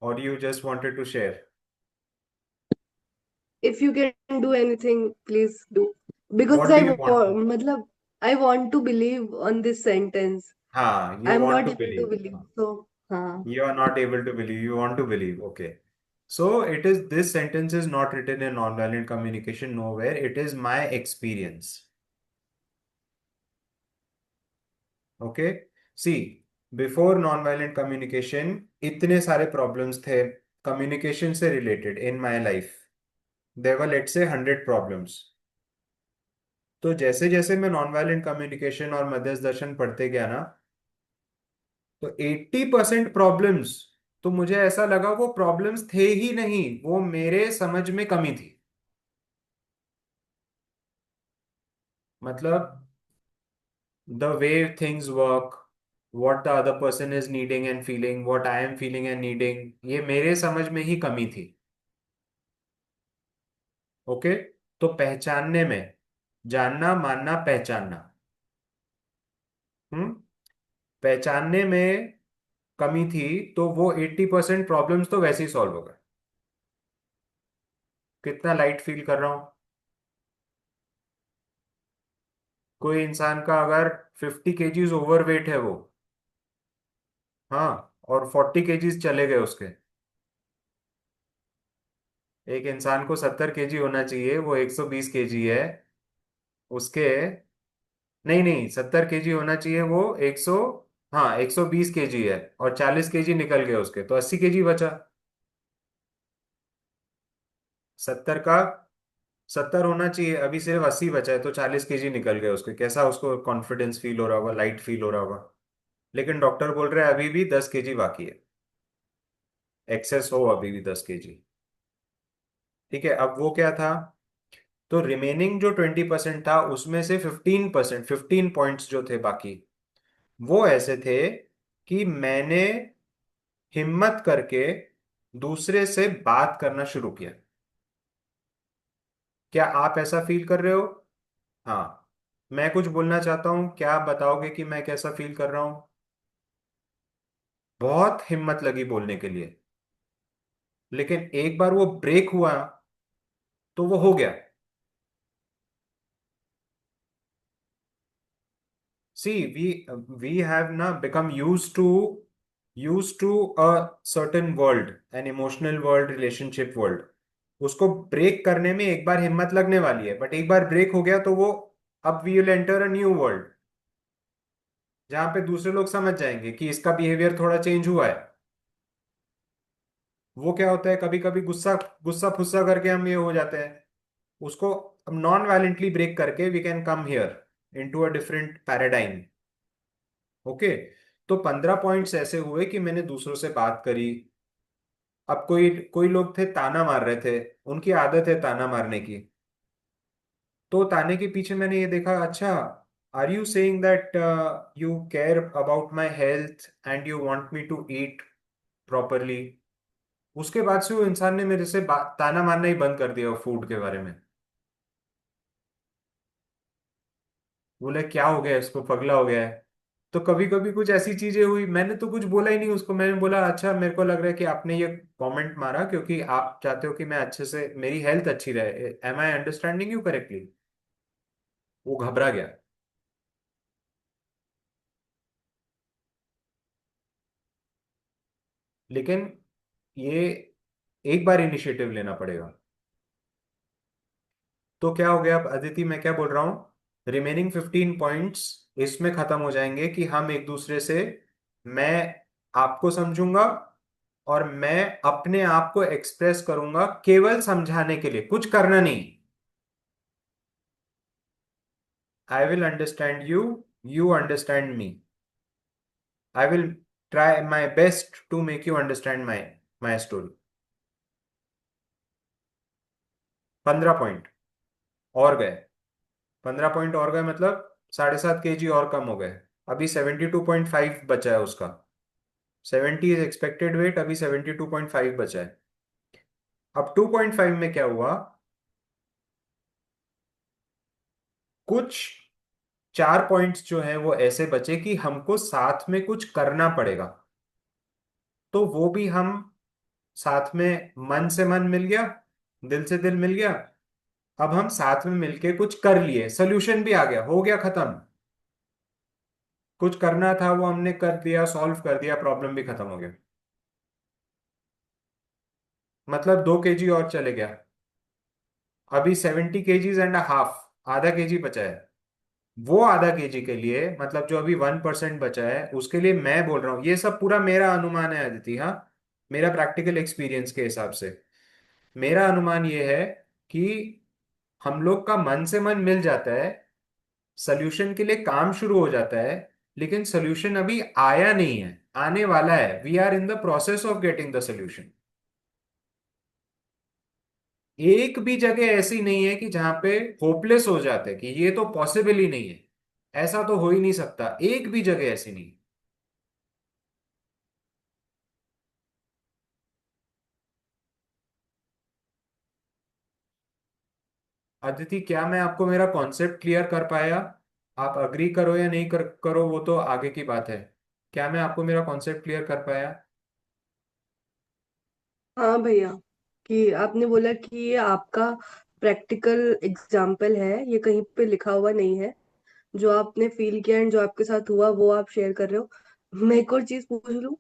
और you just wanted to share? If you can do anything please do, because what do you want to? मतलब I want to believe on this sentence. हाँ, I you am want not to able to believe. Believe, so हाँ। You are not able to believe, you want to believe, okay. So it is, this sentence is not written in nonviolent communication nowhere, it is my experience. Okay, see, before nonviolent communication इतने सारे problems थे communication से related in my life, there were let's say 100 problems। तो जैसे जैसे मैं non communication और मध्यस्थ दर्शन पढ़ते गया ना, तो 80% प्रॉब्लम्स, तो मुझे ऐसा लगा वो प्रॉब्लम्स थे ही नहीं, वो मेरे समझ में कमी थी। मतलब the way things work, what the other person is needing and feeling, what I am feeling and needing, ये मेरे समझ में ही कमी थी। ओके, तो पहचानने में, जानना मानना पहचानना, हम्म, पहचानने में कमी थी, तो वो 80% प्रॉब्लम्स तो वैसे ही सॉल्व हो गए। कितना लाइट फील कर रहा हूं। कोई इंसान का अगर 50 kgs ओवर वेट है वो, हाँ, और 40 kgs चले गए उसके, एक इंसान को 70 kg होना चाहिए, वो 120 kg है उसके, नहीं नहीं, 70 kg होना चाहिए वो 100, हाँ 120 kg है, और 40 kg निकल गए उसके, तो 80 kg बचा। 70 का 70 होना चाहिए, अभी सिर्फ 80 बचा है, तो 40 kg निकल गए उसके, कैसा उसको कॉन्फिडेंस फील हो रहा होगा, लाइट फील हो रहा होगा। लेकिन डॉक्टर बोल रहे हैं अभी भी 10 kg बाकी है, एक्सेस हो अभी भी 10 kg। ठीक है, अब वो क्या था, तो रिमेनिंग जो 20% था उसमें से 15%, 15 पॉइंट्स जो थे बाकी, वो ऐसे थे कि मैंने हिम्मत करके दूसरे से बात करना शुरू किया। क्या आप ऐसा फील कर रहे हो? हाँ, मैं कुछ बोलना चाहता हूँ, क्या आप बताओगे कि मैं कैसा फील कर रहा हूँ? बहुत हिम्मत लगी बोलने के लिए, लेकिन एक बार वो ब्रेक हुआ तो वो हो गया। सी, वी हैव ना become use to a certain world, an emotional world, relationship world. उसको ब्रेक करने में एक बार हिम्मत लगने वाली है, बट एक बार ब्रेक हो गया तो वो, अब we will enter a new world, जहां पे दूसरे लोग समझ जाएंगे कि इसका बिहेवियर थोड़ा चेंज हुआ है। वो क्या होता है, कभी कभी गुस्सा गुस्सा फुस्सा करके हम ये हो जाते हैं। उसको अब नॉन वायलेंटली ब्रेक करके we can come here into a different paradigm. Okay. तो 15 पॉइंट्स ऐसे हुए कि मैंने दूसरों से बात करी। अब कोई कोई लोग थे ताना मार रहे थे, उनकी आदत है ताना मारने की। तो ताने के पीछे मैंने ये देखा, अच्छा, are you saying that you care about my health and you want me to eat properly? उसके बाद से वो इंसान ने मेरे से ताना मारना ही बंद कर दिया फूड के बारे में। बोले क्या हो गया, इसको पगला हो गया है। तो कभी कभी कुछ ऐसी चीजें हुई, मैंने तो कुछ बोला ही नहीं उसको। मैंने बोला अच्छा, मेरे को लग रहा है कि आपने ये कमेंट मारा क्योंकि आप चाहते हो कि मैं अच्छे से, मेरी हेल्थ अच्छी रहे। Am I understanding you correctly? वो घबरा गया। लेकिन ये एक बार इनिशिएटिव लेना पड़ेगा। तो क्या हो गया अब अदिति, मैं क्या बोल रहा हूँ, रिमेनिंग 15 पॉइंट्स इसमें खत्म हो जाएंगे कि हम एक दूसरे से, मैं आपको समझूंगा और मैं अपने आप को एक्सप्रेस करूंगा, केवल समझाने के लिए, कुछ करना नहीं। I will understand you, you understand me. I will try my best to make you understand my story. 15 point और गए। 15 पॉइंट और गए मतलब 7.5 kg और कम हो गए। अभी 72.5 बचा है उसका। 70 इज एक्सपेक्टेड वेट, अभी 72.5 बचा है। अब 2.5 में क्या हुआ, कुछ 4 पॉइंट्स जो हैं वो ऐसे बचे कि हमको साथ में कुछ करना पड़ेगा। तो वो भी हम साथ में, मन से मन मिल गया, दिल से दिल मिल गया। अब हम साथ में मिलके कुछ कर लिए, सोल्यूशन भी आ गया, हो गया खत्म। कुछ करना था वो हमने कर दिया, सॉल्व कर दिया, प्रॉब्लम भी खत्म हो गया। मतलब 2 kg और चले गया। अभी 70 kgs एंड हाफ, ½ kg बचा है। वो ½ kg के लिए, मतलब जो अभी 1% बचा है उसके लिए मैं बोल रहा हूँ, ये सब पूरा मेरा अनुमान है अदिति, हाँ, मेरा प्रैक्टिकल एक्सपीरियंस के हिसाब से मेरा अनुमान ये है कि हम लोग का मन से मन मिल जाता है, सोल्यूशन के लिए काम शुरू हो जाता है, लेकिन सोल्यूशन अभी आया नहीं है, आने वाला है। We are in the process of getting the solution. एक भी जगह ऐसी नहीं है कि जहां पे होपलेस हो जाते हैं कि ये तो पॉसिबल ही नहीं है, ऐसा तो हो ही नहीं सकता, एक भी जगह ऐसी नहीं। अदिति, क्या मैं आपको मेरा कॉन्सेप्ट क्लियर कर पाया? आप अग्री करो या नहीं करो, वो तो आगे की बात है। क्या मैं आपको मेरा कॉन्सेप्ट क्लियर कर पाया? हाँ भैया, कि आपने बोला कि ये आपका प्रैक्टिकल एग्जाम्पल है, ये कहीं पे लिखा हुआ नहीं है। जो आपने फील किया एंड जो आपके साथ हुआ वो आप शेयर कर रहे हो। मैं एक और चीज पूछ लूं?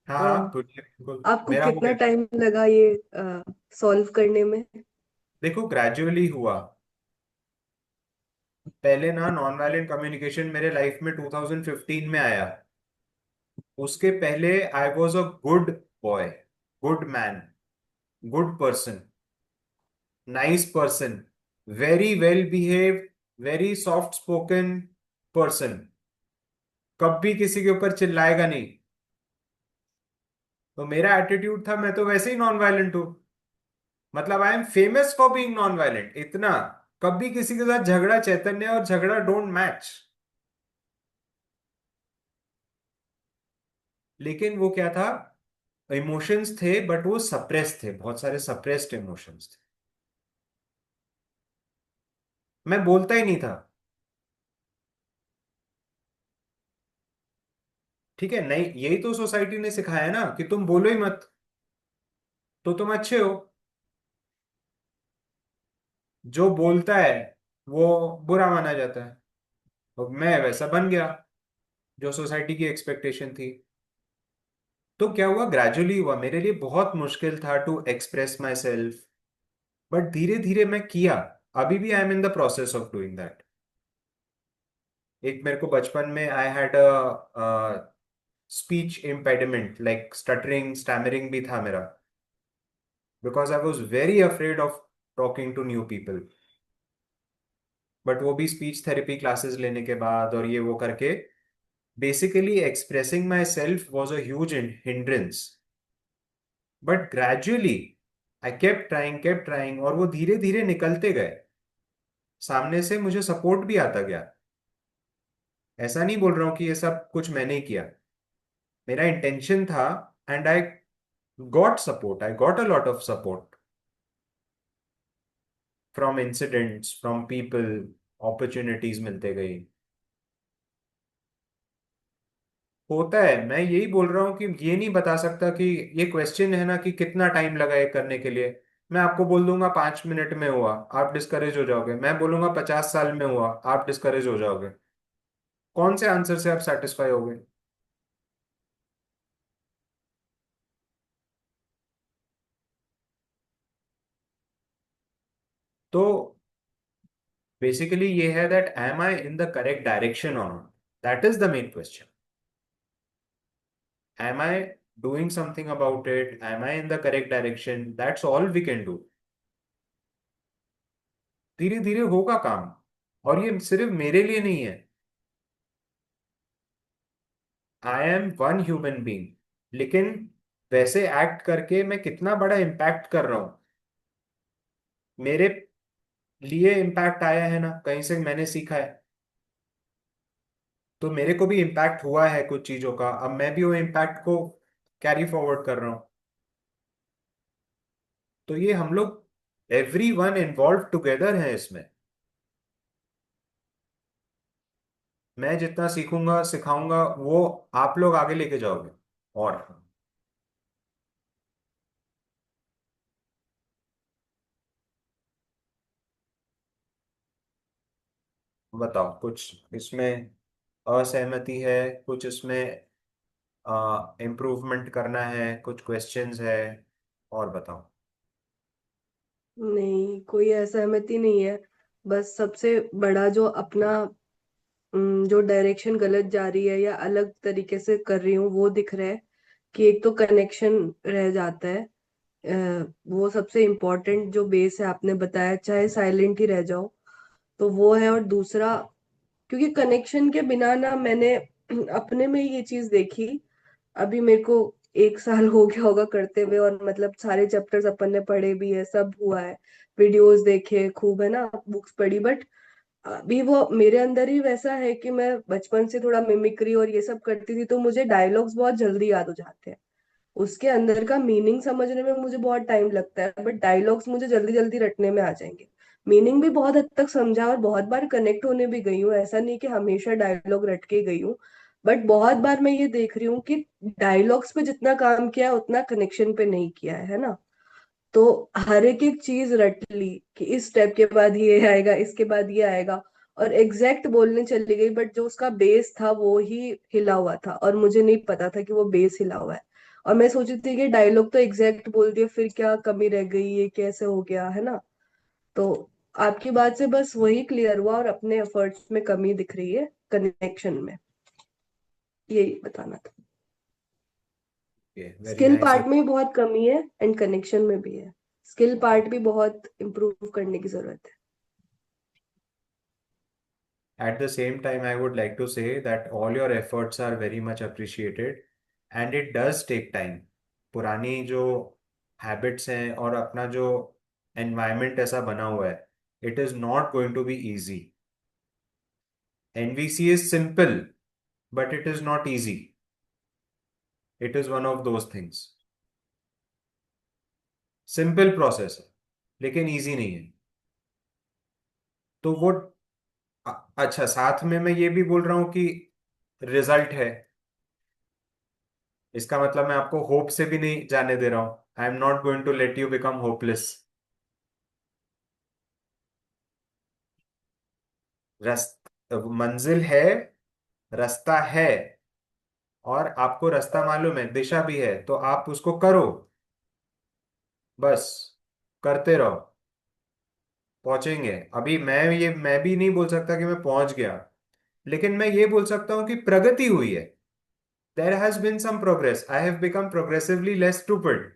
हाँ अ, हाँ, पूछिए, बिल्कुल। आपको मेरा हो कितना गया। टाइम लगा ये सॉल्व करने में? देखो, ग्रेजुअली हुआ। पहले ना नॉन वायलेंट कम्युनिकेशन मेरे लाइफ में 2015 में आया। उसके पहले I was a good boy, good man, good person, nice person, very well behave, very soft spoken person, कभी किसी के ऊपर चिल्लाएगा नहीं। तो मेरा एटीट्यूड था, मैं तो वैसे ही नॉन वायलेंट हूं। मतलब I am famous for being non violent, इतना। कभी किसी के साथ झगड़ा, चैतन्य और झगड़ा डोंट मैच। लेकिन वो क्या था, इमोशंस थे बट वो सप्रेस थे, बहुत सारे सप्रेस्ड इमोशंस थे। मैं बोलता ही नहीं था। ठीक है, नहीं यही तो सोसाइटी ने सिखाया है ना कि तुम बोलो ही मत, तो तुम अच्छे हो। जो बोलता है वो बुरा माना जाता है। तो मैं वैसा बन गया जो सोसाइटी की एक्सपेक्टेशन थी। तो क्या हुआ, ग्रेजुअली हुआ, मेरे लिए बहुत मुश्किल था to express myself, but धीरे धीरे मैं किया। अभी भी I am in the process of doing that. एक मेरे को बचपन में I had a speech impediment, like stuttering stammering भी था मेरा, because I was very afraid of talking to new people. But वो भी स्पीच थेरेपी क्लासेस लेने के बाद और ये वो करके, basically expressing my self was a huge hindrance. But gradually I kept trying, और वो धीरे धीरे निकलते गए। सामने से मुझे सपोर्ट भी आता गया। ऐसा नहीं बोल रहा हूँ कि ये सब कुछ मैंने ही किया, मेरा इंटेंशन था। And I got support, I got a lot of support from incidents, from people, opportunities मिलते गई। होता है, मैं यही बोल रहा हूँ कि ये नहीं बता सकता कि ये क्वेश्चन है ना कि कितना टाइम लगा ये करने के लिए। मैं आपको बोल दूंगा 5 मिनट में हुआ, आप डिस्करेज हो जाओगे। मैं बोलूंगा 50 साल में हुआ, आप डिस्करेज हो जाओगे। कौन से आंसर से आप सेटिस्फाई होगे? तो बेसिकली ये है that am I in the correct direction और not, that is the main question. Am I doing something about it, am I in the correct direction, that's all we can do. धीरे धीरे होगा काम। और ये सिर्फ मेरे लिए नहीं है, I M one human being, लेकिन वैसे एक्ट करके मैं कितना बड़ा इम्पैक्ट कर रहा हूं। मेरे लिए इम्पैक्ट आया है ना, कहीं से मैंने सीखा है। तो मेरे को भी इम्पैक्ट हुआ है कुछ चीजों का, अब मैं भी वो इम्पैक्ट को कैरी फॉरवर्ड कर रहा हूँ। तो ये हम लोग एवरी वन इन्वॉल्व टुगेदर है इसमें। मैं जितना सीखूंगा सिखाऊंगा वो आप लोग आगे लेके जाओगे। और बताओ, कुछ इसमें असहमति है, कुछ इसमें इम्प्रूवमेंट करना है, कुछ क्वेश्चंस है, और बताओ। नहीं, कोई असहमति नहीं है। बस सबसे बड़ा जो अपना जो डायरेक्शन गलत जा रही है या अलग तरीके से कर रही हूँ वो दिख रहा है, कि एक तो कनेक्शन रह जाता है। वो सबसे इम्पोर्टेंट जो बेस है, आपने बताया चाहे साइलेंट ही रह जाओ तो वो है। और दूसरा, क्योंकि कनेक्शन के बिना ना, मैंने अपने में ये चीज देखी। अभी मेरे को 1 साल हो गया होगा करते हुए, और मतलब सारे चैप्टर्स अपन ने पढ़े भी है, सब हुआ है, वीडियोस देखे खूब है ना, बुक्स पढ़ी। बट अभी वो मेरे अंदर ही वैसा है कि मैं बचपन से थोड़ा मिमिक्री और ये सब करती थी, तो मुझे डायलॉग्स बहुत जल्दी याद हो जाते हैं। उसके अंदर का मीनिंग समझने में मुझे बहुत टाइम लगता है, बट डायलॉग्स मुझे जल्दी जल्दी रटने में आ जाएंगे। मीनिंग भी बहुत हद तक समझा और बहुत बार कनेक्ट होने भी गई हूँ, ऐसा नहीं कि हमेशा डायलॉग रट के गई हूँ। बट बहुत बार मैं ये देख रही हूँ कि डायलॉग्स पे जितना काम किया है उतना कनेक्शन पे नहीं किया है ना। तो हर एक चीज रट ली कि इस स्टेप के बाद ये आएगा, इसके बाद ये आएगा, और एग्जैक्ट बोलने चली गई, बट जो उसका बेस था वो ही हिला हुआ था, और मुझे नहीं पता था कि वो बेस हिला हुआ है। और मैं सोची थी कि डायलॉग तो एग्जैक्ट बोल दिया, फिर क्या कमी रह गई, ये कैसे हो गया है ना। तो आपकी बात से बस वही क्लियर हुआ, और अपने एफर्ट्स में कमी दिख रही है कनेक्शन में, यही बताना था। Very skill nice. पार्ट में भी बहुत कमी है एंड कनेक्शन में भी है। स्किल पार्ट भी बहुत इम्प्रूव करने की जरूरत है। At the same time, I would like to say that all your efforts are very much appreciated and it does take time. पुरानी जो हैबिट्स हैं और अपना जो एनवायरनमेंट ऐसा बना हुआ है, it is not going to be easy. NVC is simple but it is not easy. It is one of those things. Simple process है लेकिन इजी नहीं है। तो वो अच्छा, साथ में मैं ये भी बोल रहा हूँ कि रिजल्ट है। इसका मतलब मैं आपको होप से भी नहीं जाने दे रहा हूं। I am not going to let you become hopeless. मंजिल है, रास्ता है, और आपको रास्ता मालूम है, दिशा भी है, तो आप उसको करो, बस करते रहो, पहुंचेंगे। अभी मैं भी नहीं बोल सकता कि मैं पहुंच गया, लेकिन मैं ये बोल सकता हूं कि प्रगति हुई है। There has been some progress, I have become progressively less stupid.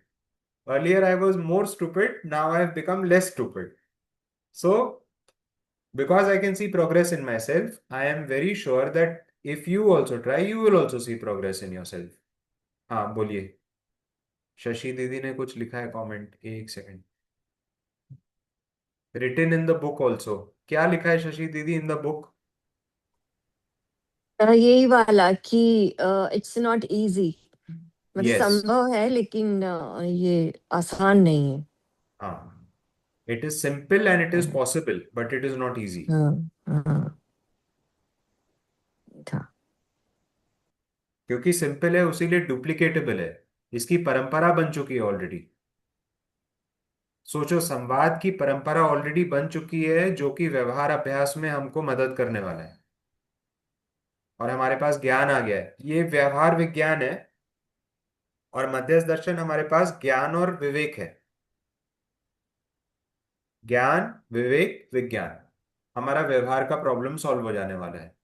Earlier I was more stupid, now I have become less stupid. So because I can see progress in myself, I am very sure that if you also try, you will also see progress in yourself. हाँ बोलिए। शशि दीदी ने कुछ लिखा है comment, एक second. Written in the book also, क्या लिखा है शशि दीदी इन द बुक? यही वाला कि इट्स नॉट इजी, मतलब यस। संभव है लेकिन ये आसान नहीं है। हाँ, it is simple and it is possible, but it is not easy. हाँ हाँ था। क्योंकि सिंपल है उसीलिए डुप्लीकेटेबल है, इसकी परंपरा बन चुकी है ऑलरेडी। सोचो, संवाद की परंपरा ऑलरेडी बन चुकी है, जो कि व्यवहार अभ्यास में हमको मदद करने वाला है, और हमारे पास ज्ञान आ गया है, ये व्यवहार विज्ञान है। और मध्यस्थ दर्शन हमारे पास ज्ञान और विवेक है। ज्ञान, विवेक, विज्ञान, हमारा व्यवहार का प्रॉब्लम सॉल्व हो जाने वाला है।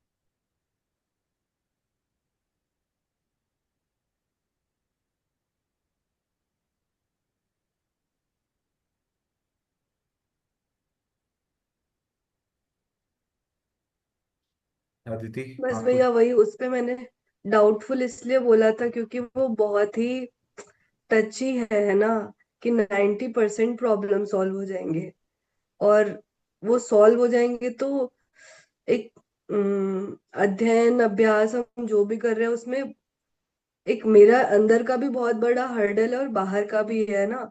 अदिति, बस हाँ कुछ। भैया वही, उस पे मैंने डाउटफुल इसलिए बोला था क्योंकि वो बहुत ही टची है ना, कि 90% प्रॉब्लम सॉल्व हो जाएंगे, और वो सॉल्व हो जाएंगे तो एक अध्ययन अभ्यास हम जो भी कर रहे हैं उसमें एक मेरा अंदर का भी बहुत बड़ा हर्डल है और बाहर का भी है ना,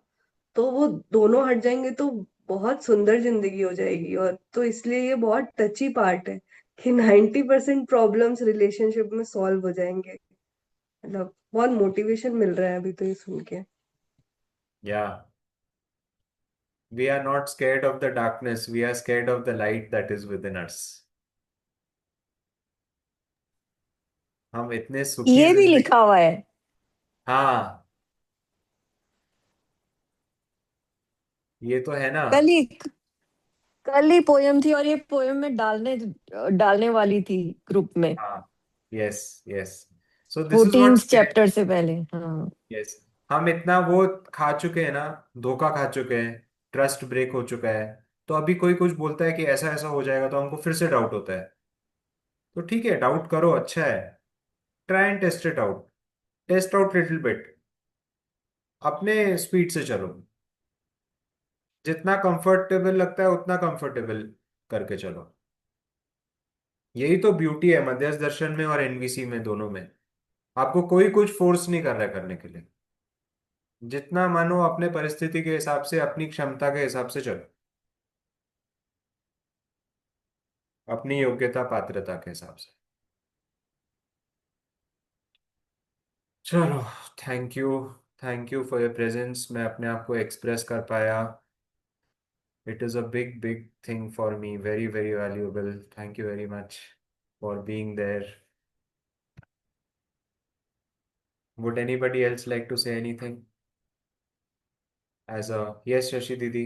तो वो दोनों हट जाएंगे तो बहुत सुंदर जिंदगी हो जाएगी। और तो इसलिए ये बहुत टची पार्ट है कि 90% प्रॉब्लम्स रिलेशनशिप में सॉल्व हो जाएंगे। मतलब बहुत मोटिवेशन मिल रहा है अभी तो ये सुन के। Yeah, we are not scared of the darkness, we are scared of the light that is within us. हम इतने सुखी ये भी जिंदगी। लिखा हुआ है। हाँ, ये तो है ना। कल ही कल ही पोयम थी, और ये पोयम में डालने डालने वाली थी ग्रुप में, हाँ, yes yes. So this is 14 what. Chapter से पहले। हाँ यस, हम इतना वो खा चुके हैं ना, धोखा खा चुके हैं, ट्रस्ट ब्रेक हो चुका है। तो अभी कोई कुछ बोलता है कि ऐसा ऐसा हो जाएगा, तो हमको फिर से डाउट होता है। तो ठीक है, डाउट करो, अच्छा है। Try and test it out, test out little bit, अपने स्पीड से चलो, जितना कंफर्टेबल लगता है उतना कंफर्टेबल करके चलो। यही तो ब्यूटी है मध्यस्थ दर्शन में और एनवीसी में, दोनों में। आपको कोई कुछ फोर्स नहीं कर रहा है करने के लिए। जितना मानो अपने परिस्थिति के हिसाब से, अपनी क्षमता के हिसाब से चलो, अपनी योग्यता पात्रता के हिसाब से। चलो, thank you, thank you for your presence. मैं अपने आप को एक्सप्रेस कर पाया। It is a big big thing for me, very very valuable. Thank you very much for being there. Would anybody else like to say anything as a? Yes Shashi दीदी।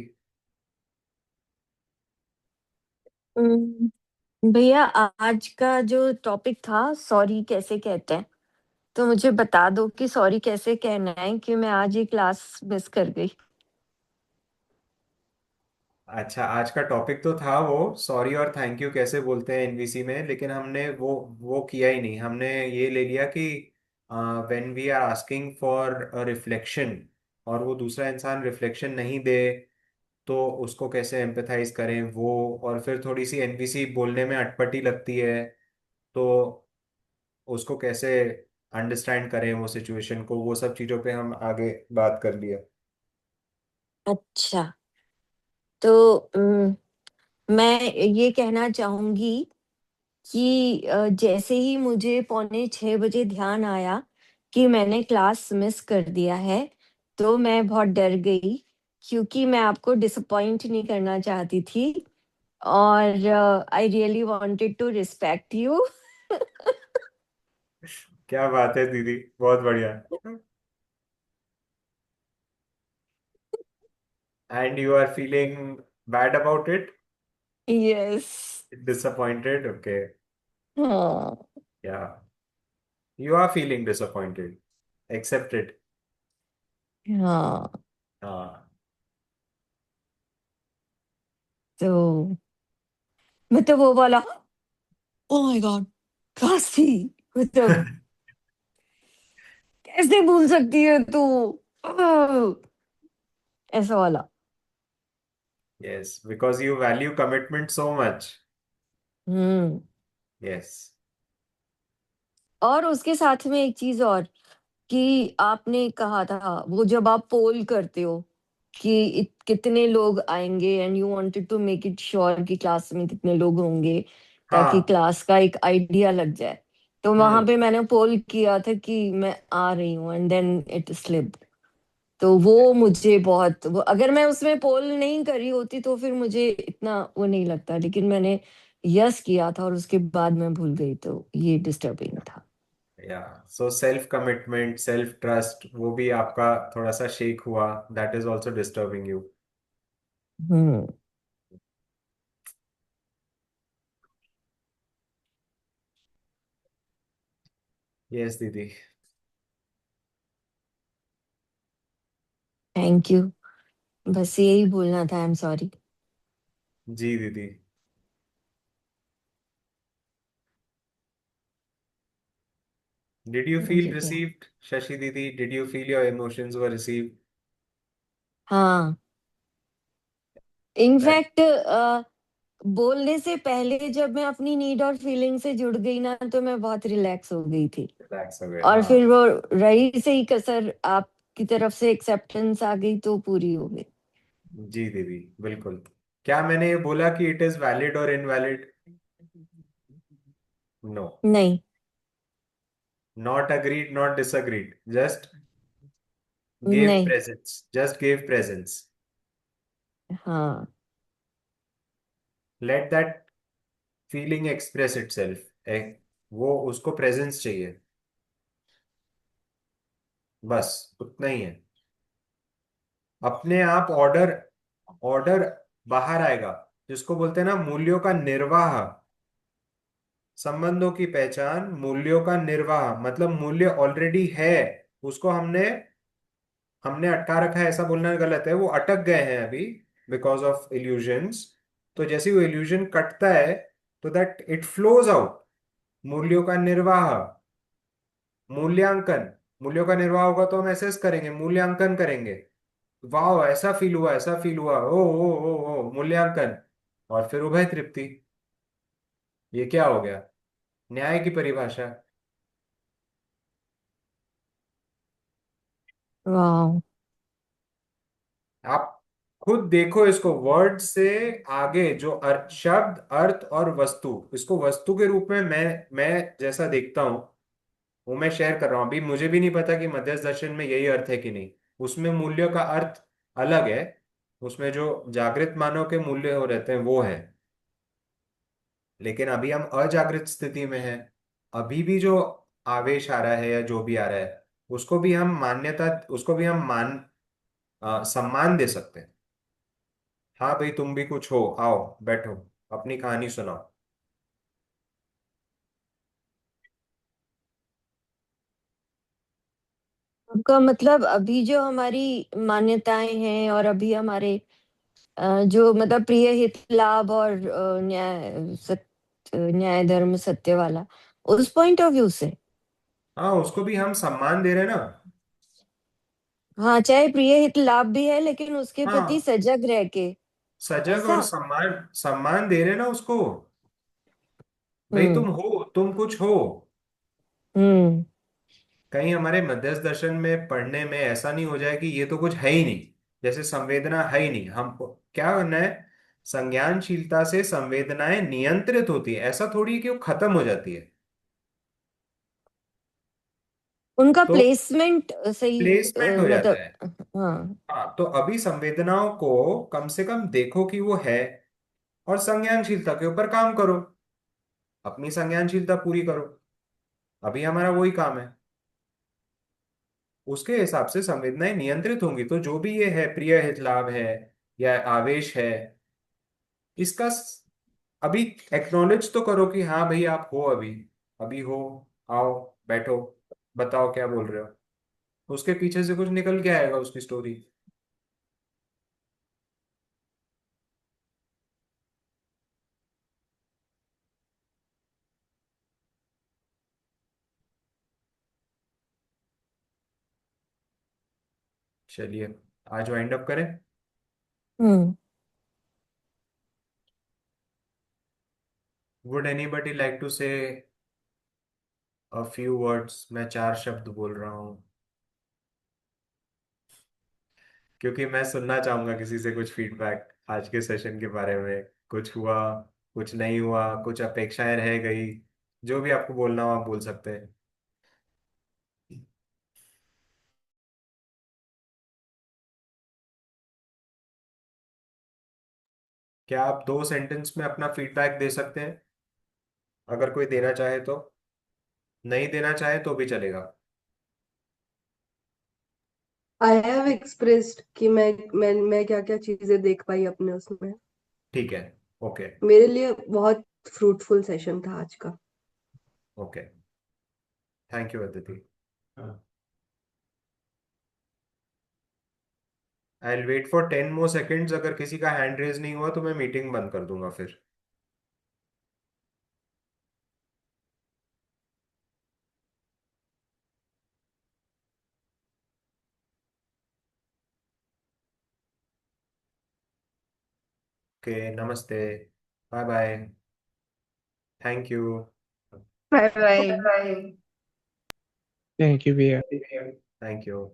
भैया, आज का जो टॉपिक था, सॉरी कैसे कहते हैं, तो मुझे बता दो कि सॉरी कैसे कहना है, कि मैं आज ये क्लास मिस कर गई। अच्छा, आज का टॉपिक तो था वो सॉरी और थैंक यू कैसे बोलते हैं एनवीसी में, लेकिन हमने वो किया ही नहीं। हमने ये ले लिया कि when we are asking for a reflection, और वो दूसरा इंसान रिफ्लेक्शन नहीं दे, तो उसको कैसे एम्पैथाइज करें वो। और फिर थोड़ी सी एनवीसी बोलने में अटपटी लगती है, तो उसको कैसे अंडरस्टैंड करें वो सिचुएशन को, वो सब चीज़ों पे हम आगे बात कर लिया। अच्छा, तो मैं ये कहना चाहूंगी कि जैसे ही मुझे 5:45 बजे ध्यान आया कि मैंने क्लास मिस कर दिया है, तो मैं बहुत डर गई क्योंकि मैं आपको डिसअपॉइंट नहीं करना चाहती थी, और I really wanted to respect you. क्या बात है दीदी, बहुत बढ़िया। And you are feeling bad about it? Yes. Disappointed, okay. हाँ। या you are feeling disappointed, accept it. हाँ। हाँ। तो मतलब वो वाला, ओ माय गॉड, क्लास थी, मतलब कैसे भूल सकती है तू, आह, ऐसा वाला। Yes, because you value commitment so much. Hmm. Yes. और उसके साथ में एक चीज और, कि आपने कहा था वो जब आप पोल करते हो कि कितने लोग आएंगे, and you wanted to make it sure कि क्लास में कितने लोग होंगे ताकि हाँ। क्लास का एक आइडिया लग जाए। तो वहां हम्म। पे मैंने पोल किया था कि मैं आ रही हूँ, एंड देन इट स्लिप्ड। तो वो मुझे बहुत, वो अगर मैं उसमें पोल नहीं करी होती तो फिर मुझे इतना वो नहीं लगता, लेकिन मैंने यस किया था और उसके बाद मैं भूल गई, तो ये डिस्टर्बिंग था। या so self commitment, self trust, वो भी आपका थोड़ा सा शेक हुआ, that is also disturbing you. Hmm. Yes दीदी। थैंक यू, बस यही बोलना था, आई एम सॉरी। जी दीदी। डिड यू फील मुझे क्या। रिसीव्ड, शशि दीदी? Did you feel your emotions were received? हाँ, दैट इनफैक्ट बोलने से पहले जब मैं अपनी नीड और फीलिंग से जुड़ गई ना, तो मैं बहुत रिलैक्स हो गई थी। रिलैक्स हो गए, और हाँ। फिर वो रही से ही कसर आपकी तरफ से एक्सेप्टेंस आ गई, तो पूरी हो गई। जी दीदी, बिल्कुल। क्या मैंने ये बोला कि इट इज वैलिड और इनवैलिड? नो। नहीं। Not agreed, not disagreed, just gave नहीं। Presence, just gave presence. हाँ। Let that feeling express itself. वो उसको प्रेजेंस चाहिए, बस उतना ही है। अपने आप ऑर्डर, ऑर्डर बाहर आएगा, जिसको बोलते हैं ना मूल्यों का निर्वाह। संबंधों की पहचान, मूल्यों का निर्वाह, मतलब मूल्य ऑलरेडी है, उसको हमने हमने अटका रखा है, ऐसा बोलना गलत है, वो अटक गए हैं अभी बिकॉज ऑफ इल्यूजन्स। तो जैसे वो इल्यूजन कटता है, तो दैट इट फ्लोज आउट। मूल्यों का निर्वाह, मूल्यांकन। मूल्यों का निर्वाह होगा तो हम एसेस करेंगे, मूल्यांकन करेंगे। वाह, ऐसा फील हुआ, ऐसा फील हुआ, ओ मूल्यांकन। और फिर उभय तृप्ति। ये क्या हो गया? न्याय की परिभाषा। वाह। आप खुद देखो इसको, वर्ड से आगे जो अर्थ, शब्द, अर्थ और वस्तु, इसको वस्तु के रूप में मैं जैसा देखता हूं, वो मैं शेयर कर रहा हूं। अभी मुझे भी नहीं पता कि मध्यस्थ दर्शन में यही अर्थ है कि नहीं। उसमें मूल्यों का अर्थ अलग है, उसमें जो जागृत मानव के मूल्य हो रहते हैं वो है। लेकिन अभी हम अजागृत स्थिति में हैं। अभी भी जो आवेश आ रहा है या जो भी आ रहा है, उसको भी हम मान्यता, उसको भी हम सम्मान दे सकते हैं। हाँ भाई, तुम भी कुछ हो, आओ बैठो, अपनी कहानी सुनाओ। आपका मतलब अभी जो हमारी मान्यताएं हैं, और अभी हमारे जो मतलब प्रिय हित लाभ और न्याय धर्म सत्य वाला, उस पॉइंट ऑफ व्यू से। हाँ, उसको भी हम सम्मान दे रहे हैं ना। हाँ, चाहे प्रिय हित लाभ भी है, लेकिन उसके प्रति हाँ, सजग रह के। सजग और ऐसा। सम्मान, सम्मान दे रहे हैं ना उसको। भाई हम्म। तुम हो, तुम कुछ हो। हम्म। कहीं हमारे मध्यस्थ दर्शन में पढ़ने में ऐसा नहीं हो जाए कि ये तो कुछ है ही नहीं, जैसे संवेदना है ही नहीं। हमको क्या करना है? संज्ञानशीलता से संवेदनाएं नियंत्रित होती है, ऐसा थोड़ी है कि वो खत्म हो जाती है। उनका तो प्लेसमेंट सही प्लेसमेंट हो जाता है। मतलब हाँ। हाँ, तो अभी संवेदनाओं को कम से कम देखो कि वो है, और संज्ञानशीलता के ऊपर काम करो, अपनी संज्ञानशीलता पूरी करो। अभी हमारा वही काम है। उसके हिसाब से संवेदनाएं नियंत्रित होंगी, तो जो भी ये है, प्रिय हित लाभ है या आवेश है, इसका अभी एक्नॉलेज तो करो कि हाँ भाई आप हो, अभी अभी हो, आओ, बैठो, बताओ क्या बोल रहे हो। उसके पीछे से कुछ निकल के आएगा, उसकी स्टोरी। चलिए, आज वाइंड अप करें। हम्म। वुड एनीबडी लाइक टू से अ फ्यू वर्ड्स? मैं 4 शब्द बोल रहा हूँ, क्योंकि मैं सुनना चाहूंगा किसी से कुछ फीडबैक आज के सेशन के बारे में। कुछ हुआ, कुछ नहीं हुआ, कुछ अपेक्षाएं रह गई, जो भी आपको बोलना हो आप बोल सकते हैं। क्या आप 2 सेंटेंस में अपना फीडबैक दे सकते हैं, अगर कोई देना चाहे तो? नहीं देना चाहे तो भी चलेगा। आई हैव एक्सप्रेस्ड कि मैं क्या क्या चीजें देख पाई अपने उसमें। ठीक है। ओके। मेरे लिए बहुत फ्रूटफुल सेशन था आज का। Okay, thank you Aditi. I will wait for 10 more seconds। अगर किसी का हैंड रेज नहीं हुआ तो मैं मीटिंग बंद कर दूंगा फिर। ओके, नमस्ते, bye bye, thank you. Bye bye. Thank you, Via. Thank you.